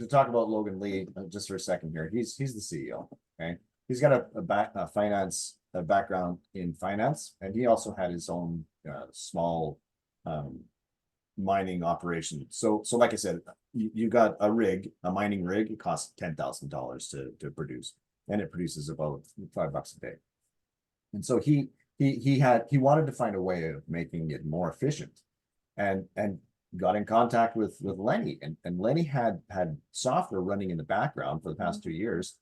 talk about Logan Lee just for a second here, he's the CEO. Okay, he's got a background in finance, and he also had his own small mining operation. So like I said, you got a mining rig. It costs $10,000 to produce, and it produces about $5 a day. And so he wanted to find a way of making it more efficient, and got in contact with Lenny, and Lenny had software running in the background for the past 2 years,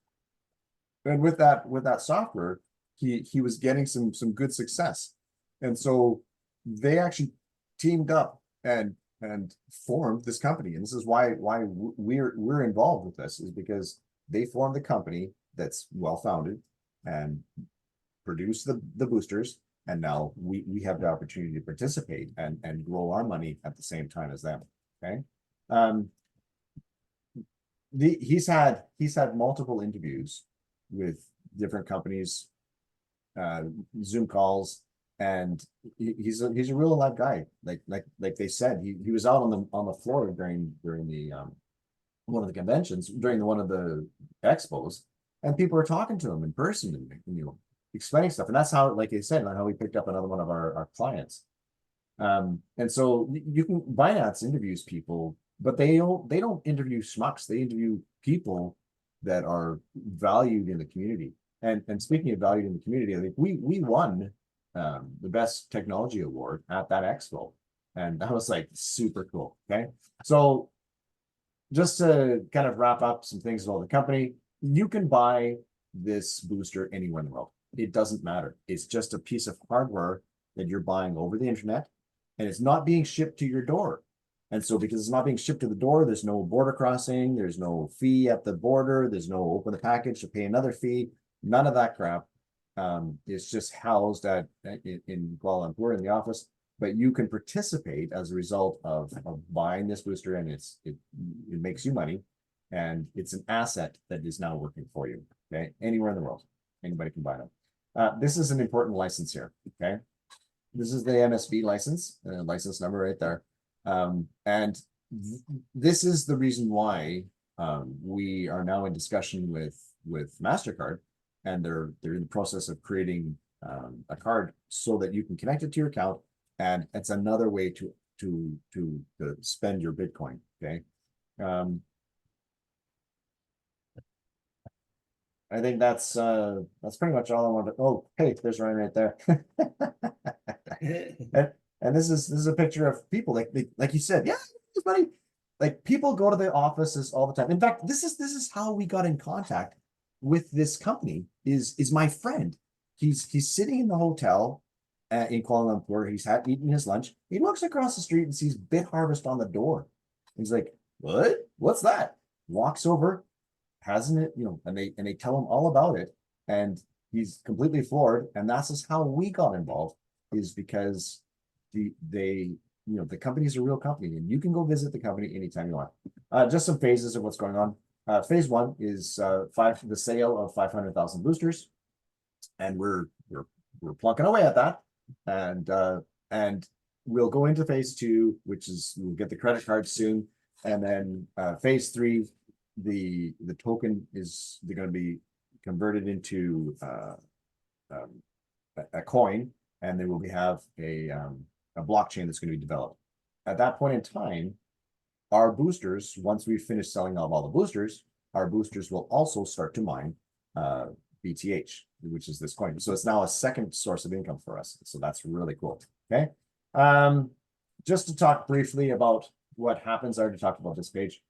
and with that software, he was getting some good success, and so they actually teamed up and formed this company. And this is why we're involved with this, is because they formed the company that's well founded and produce the boosters, and now we have the opportunity to participate and grow our money at the same time as them. Okay, he's had multiple interviews with different companies, Zoom calls, and he's a real live guy. Like they said, he was out on the floor during the one of the conventions, during one of the expos, and people were talking to him in person and explaining stuff. And that's how, like I said, how we picked up another one of our clients. And so you can, Binance interviews people but they don't interview schmucks. They interview people that are valued in the community. And speaking of valued in the community, I think we won the best technology award at that expo, and that was like super cool. Okay, so just to kind of wrap up some things about the company, you can buy this booster anywhere in the world. It doesn't matter. It's just a piece of hardware that you're buying over the internet, and it's not being shipped to your door. And so because it's not being shipped to the door, there's no border crossing, there's no fee at the border, there's no open the package to pay another fee, none of that crap. It's just housed in Kuala Lumpur in the office, but you can participate as a result of buying this booster, and it makes you money, and it's an asset that is now working for you. Okay, anywhere in the world, anybody can buy them. This is an important license here. Okay, this is the MSB license, license number right there. And this is the reason why we are now in discussion with MasterCard, and they're in the process of creating a card so that you can connect it to your account, and it's another way to spend your Bitcoin. Okay. I think that's pretty much all I wanted. Oh, hey, there's Ryan right there. And this is a picture of people like you said, yeah, it's funny. Like people go to the offices all the time. In fact, this is how we got in contact with this company. Is my friend. He's sitting in the hotel in Kuala Lumpur. He's eaten his lunch. He looks across the street and sees BItHarvest on the door. He's like, what? What's that? Walks over, hasn't it, and they tell him all about it, and he's completely floored. And that's just how we got involved, is because the company is a real company, and you can go visit the company anytime you want. Just some phases of what's going on. Phase one is the sale of 500,000 boosters, and we're plunking away at that, and we'll go into phase two, which is we'll get the credit card soon, and then phase three, the token is going to be converted into a coin, and then we'll have a blockchain that's going to be developed. At that point in time, our boosters, once we've finished selling off all the boosters, our boosters will also start to mine BTH, which is this coin. So it's now a second source of income for us. So that's really cool. Okay. Just to talk briefly about what happens, I already talked about this page.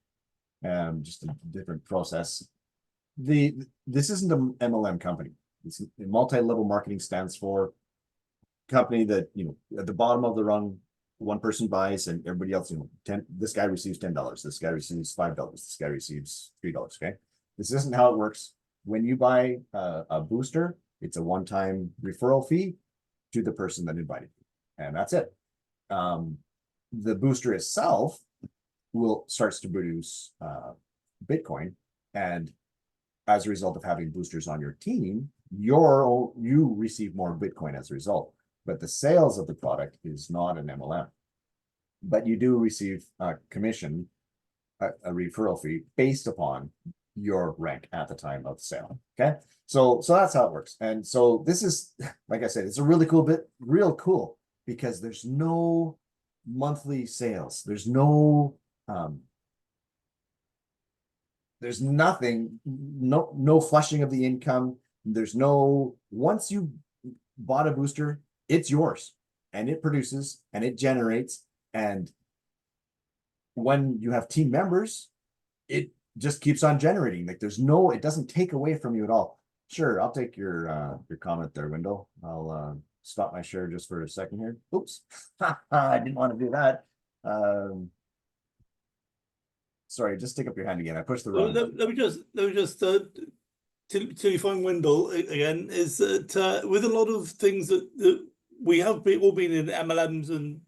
Just a different process. This isn't an MLM company. It's multi-level marketing. Stands for company that, at the bottom of the rung, one person buys and everybody else, this guy receives $10, this guy receives $5, this guy receives $3. Okay, this isn't how it works. When you buy a booster, it's a one-time referral fee to the person that invited you, and that's it. The booster itself starts to produce Bitcoin, and as a result of having boosters on your team, you receive more Bitcoin as a result. But the sales of the product is not an MLM, but you do receive a commission, a referral fee based upon your rank at the time of the sale. Okay, so that's how it works. And so this is, like I said, it's a really cool real cool, because there's no monthly sales. There's no there's nothing, no flushing of the income. There's no, once you bought a booster, it's yours, and it produces and it generates. And when you have team members, it just keeps on generating. Like it doesn't take away from you at all. Sure, I'll take your comment there, Wendell. I'll stop my share just for a second here. Oops, I didn't want to do that. Sorry, just stick up your hand again. I pushed the wrong. Let me just till you find Wendell again. Is that with a lot of things that we have all been in MLMs and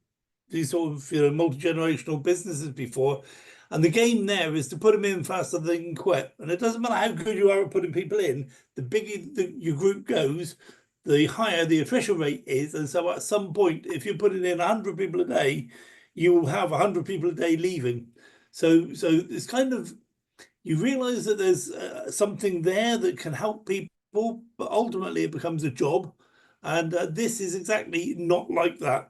these sort of multi-generational businesses before, and the game there is to put them in faster than they can quit. And it doesn't matter how good you are at putting people in, the bigger your group goes, the higher the attrition rate is. And so at some point, if you're putting in 100 people a day, you will have 100 people a day leaving. So it's kind of, you realize that there's something there that can help people, but ultimately it becomes a job. And this is exactly not like that,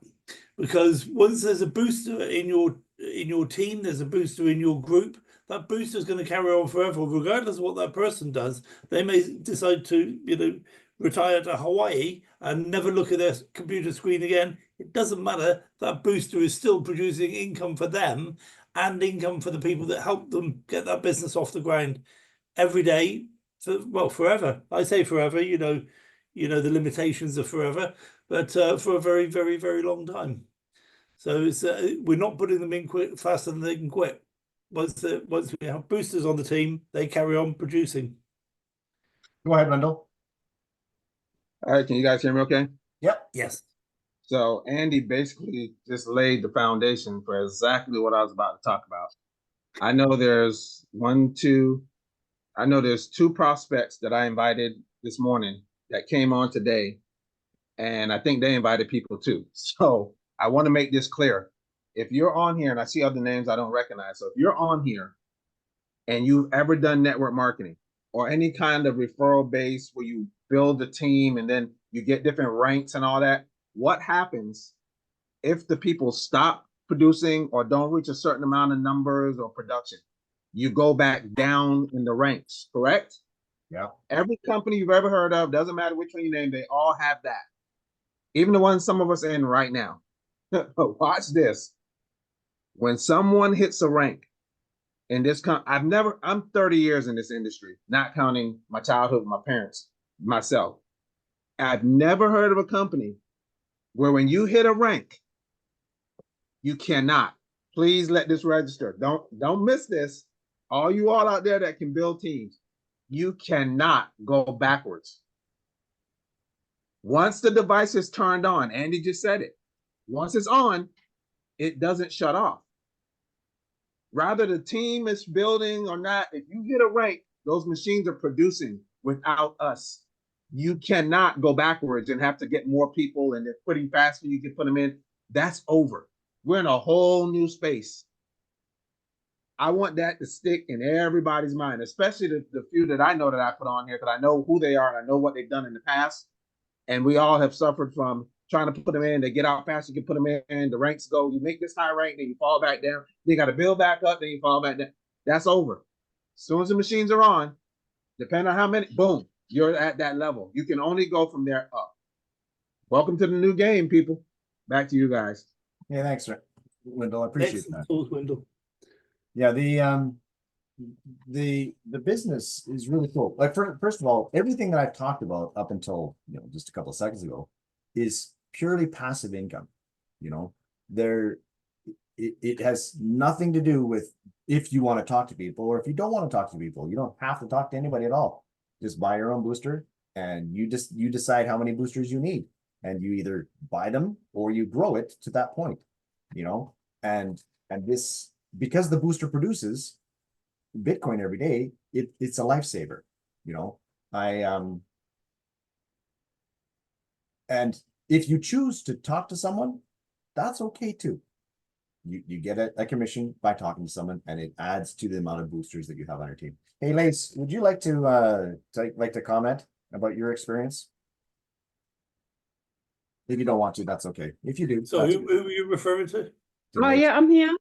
because once there's a booster in your in your team, there's a booster in your group, that booster is going to carry on forever, regardless of what that person does. They may decide to, retire to Hawaii and never look at their computer screen again. It doesn't matter. That booster is still producing income for them and income for the people that help them get that business off the ground every day. Forever. I say forever. The limitations are forever, but for a very, very, very long time. So it's we're not putting them in quick faster than they can quit. Once we have boosters on the team, they carry on producing. Go ahead, Wendell. All right, can you guys hear me okay? Yep. Yes. So Andy basically just laid the foundation for exactly what I was about to talk about. I know there's two prospects that I invited this morning that came on today, and I think they invited people too. So I want to make this clear. If you're on here, and I see other names I don't recognize, so if you're on here and you've ever done network marketing or any kind of referral base where you build a team and then you get different ranks and all that, what happens if the people stop producing or don't reach a certain amount of numbers or production? You go back down in the ranks, correct? Yeah. Every company you've ever heard of, doesn't matter which one you name, they all have that. Even the ones some of us are in right now. Watch this. When someone hits a rank in this, I'm 30 years in this industry, not counting my childhood, my parents, myself. I've never heard of a company where when you hit a rank, you cannot. Please let this register. Don't miss this. All you all out there that can build teams, you cannot go backwards. Once the device is turned on, Andy just said it. Once it's on, it doesn't shut off. Rather the team is building or not, if you hit a rank, those machines are producing without us. You cannot go backwards and have to get more people and they're putting faster, you can put them in. That's over. We're in a whole new space. I want that to stick in everybody's mind, especially the few that I know that I put on here, because I know who they are and I know what they've done in the past. And we all have suffered from trying to put them in. They get out fast, you can put them in, the ranks go, you make this high rank, then you fall back down. Then you got to build back up, then you fall back down. That's over. As soon as the machines are on, depending on how many, boom, you're at that level. You can only go from there up. Welcome to the new game, people. Back to you guys. Yeah, thanks, Wendell. I appreciate that. Wendell. Yeah, the business is really cool. Like first of all, everything that I've talked about up until just a couple of seconds ago is purely passive income. It has nothing to do with if you want to talk to people or if you don't want to talk to people. You don't have to talk to anybody at all. Just buy your own booster and you decide how many boosters you need, and you either buy them or you grow it to that point. And this, because the booster produces Bitcoin every day, it's a lifesaver. And if you choose to talk to someone, that's okay too. You get a commission by talking to someone, and it adds to the amount of boosters that you have on your team. Hey, Lace, would you like to comment about your experience? If you don't want to, that's okay. If you do, So who are you referring to? Oh yeah, I'm here.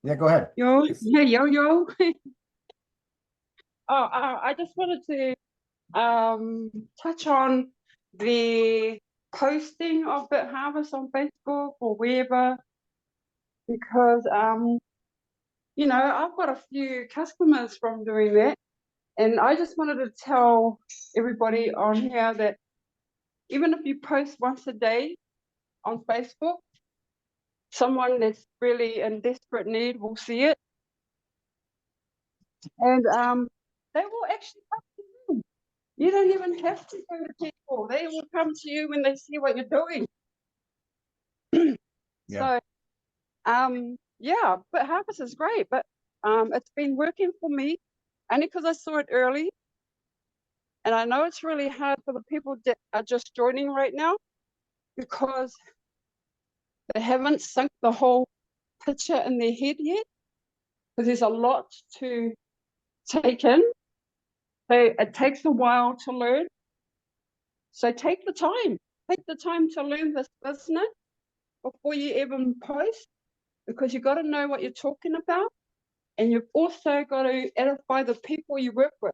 Yeah, go ahead. Yo, Yes. yeah, yo. I just wanted to touch on the posting of BItHarvest on Facebook or wherever, because I've got a few customers from doing that, and I just wanted to tell everybody on here that even if you post once a day on Facebook, someone that's really in desperate need will see it, and they will actually come to you. You don't even have to go to people. They will come to you when they see what you're doing. Yeah. So, yeah, BItHarvest is great, but it's been working for me only because I saw it early. And I know it's really hard for the people that are just joining right now because they haven't sunk the whole picture in their head yet, because there's a lot to take in. So it takes a while to learn. So take the time to learn this business before you even post. because you've got to know what you're talking about, and you've also got to edify the people you work with.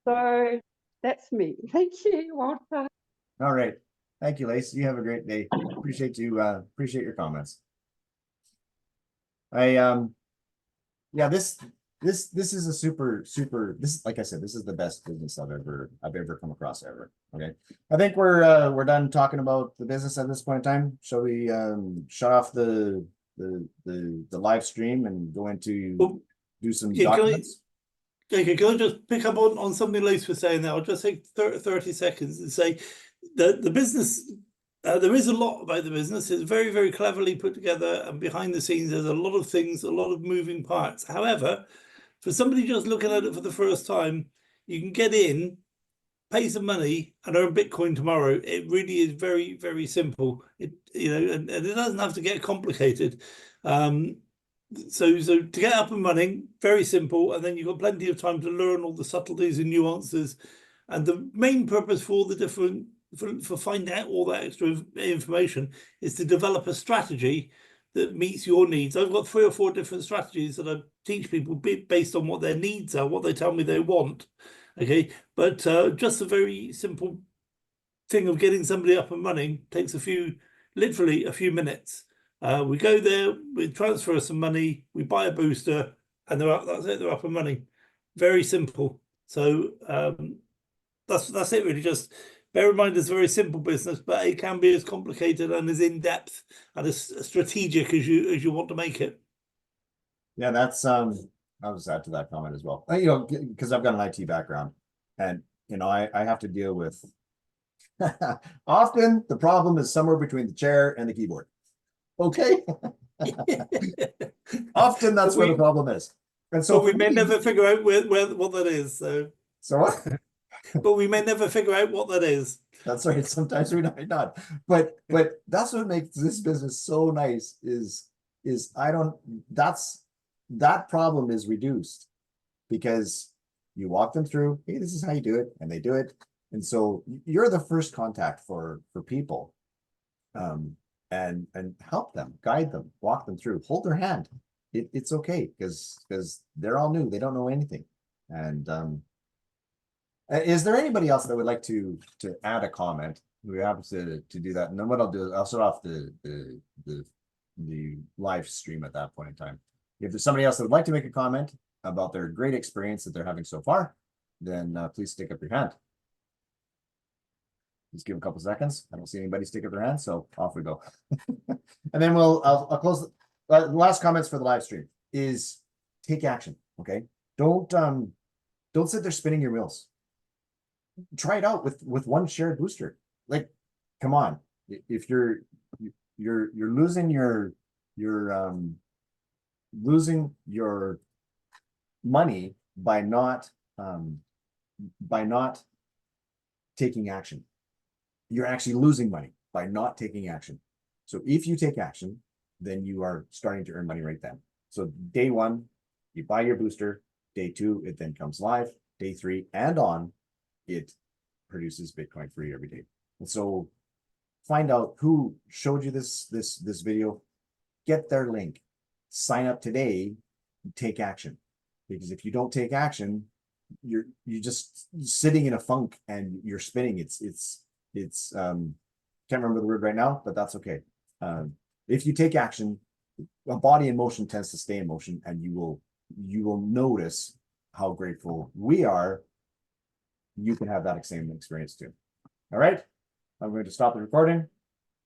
So that's me. Thank you, Walter. All right. Thank you, Lace. You have a great day. Appreciate your comments. Yeah, this is a super, this, like I said, this is the best business I've ever come across ever. Okay. I think we're done talking about the business at this point in time. Shall we shut off the live stream and go into Well, do some yeah, documents? Okay, can I just pick up on something Lace was saying there? I'll just take 30 seconds and say that the business, there is a lot about the business. It's very, very cleverly put together, and behind the scenes, there's a lot of things, a lot of moving parts. However, for somebody just looking at it for the first time, you can get in, pay some money, and earn Bitcoin tomorrow. It really is very, very simple. And it doesn't have to get complicated. So to get up and running, very simple, and then you've got plenty of time to learn all the subtleties and nuances. And the main purpose for the different for finding out all that extra information is to develop a strategy that meets your needs. I've got 3 or 4 different strategies that I teach people based on what their needs are, what they tell me they want. Okay, but just a very simple thing of getting somebody up and running takes literally a few minutes. We go there, we transfer some money, we buy a booster, and that's it, they're up and running. Very simple. So that's it really. Just bear in mind it's a very simple business, but it can be as complicated and as in-depth and as strategic as you want to make it. Yeah, that's I'll just add to that comment as well. Because I've got an IT background, and I have to deal with often the problem is somewhere between the chair and the keyboard. Okay. Often that's where the problem is. And so we may never figure out what that is. So what? But we may never figure out what that is. That's right. Sometimes we might not. But that's what makes this business so nice is that problem is reduced because you walk them through, hey, this is how you do it, and they do it. And so you're the first contact for people. And help them, guide them, walk them through, hold their hand. It's okay because they're all new, they don't know anything. And is there anybody else that would like to add a comment? We have to do that, and then what I'll do is I'll shut off the live stream at that point in time. If there's somebody else that would like to make a comment about their great experience that they're having so far, then please stick up your hand. Just give a couple seconds. I don't see anybody stick up their hand, so off we go. And then I'll close. The last comments for the live stream is take action. Okay, don't sit there spinning your wheels. Try it out with one shared booster. Like, come on, if you're losing your money by not taking action. You're actually losing money by not taking action. So if you take action, then you are starting to earn money right then. So day 1, you buy your booster. Day 2, it then comes live. Day 3 and on, it produces Bitcoin for you every day. And so find out who showed you this video, get their link, sign up today, take action. Because if you don't take action, you're just sitting in a funk and you're spinning. It's can't remember the word right now, but that's okay. If you take action, a body in motion tends to stay in motion, and you will notice how grateful we are. You can have that same experience too. All right, I'm going to stop the recording.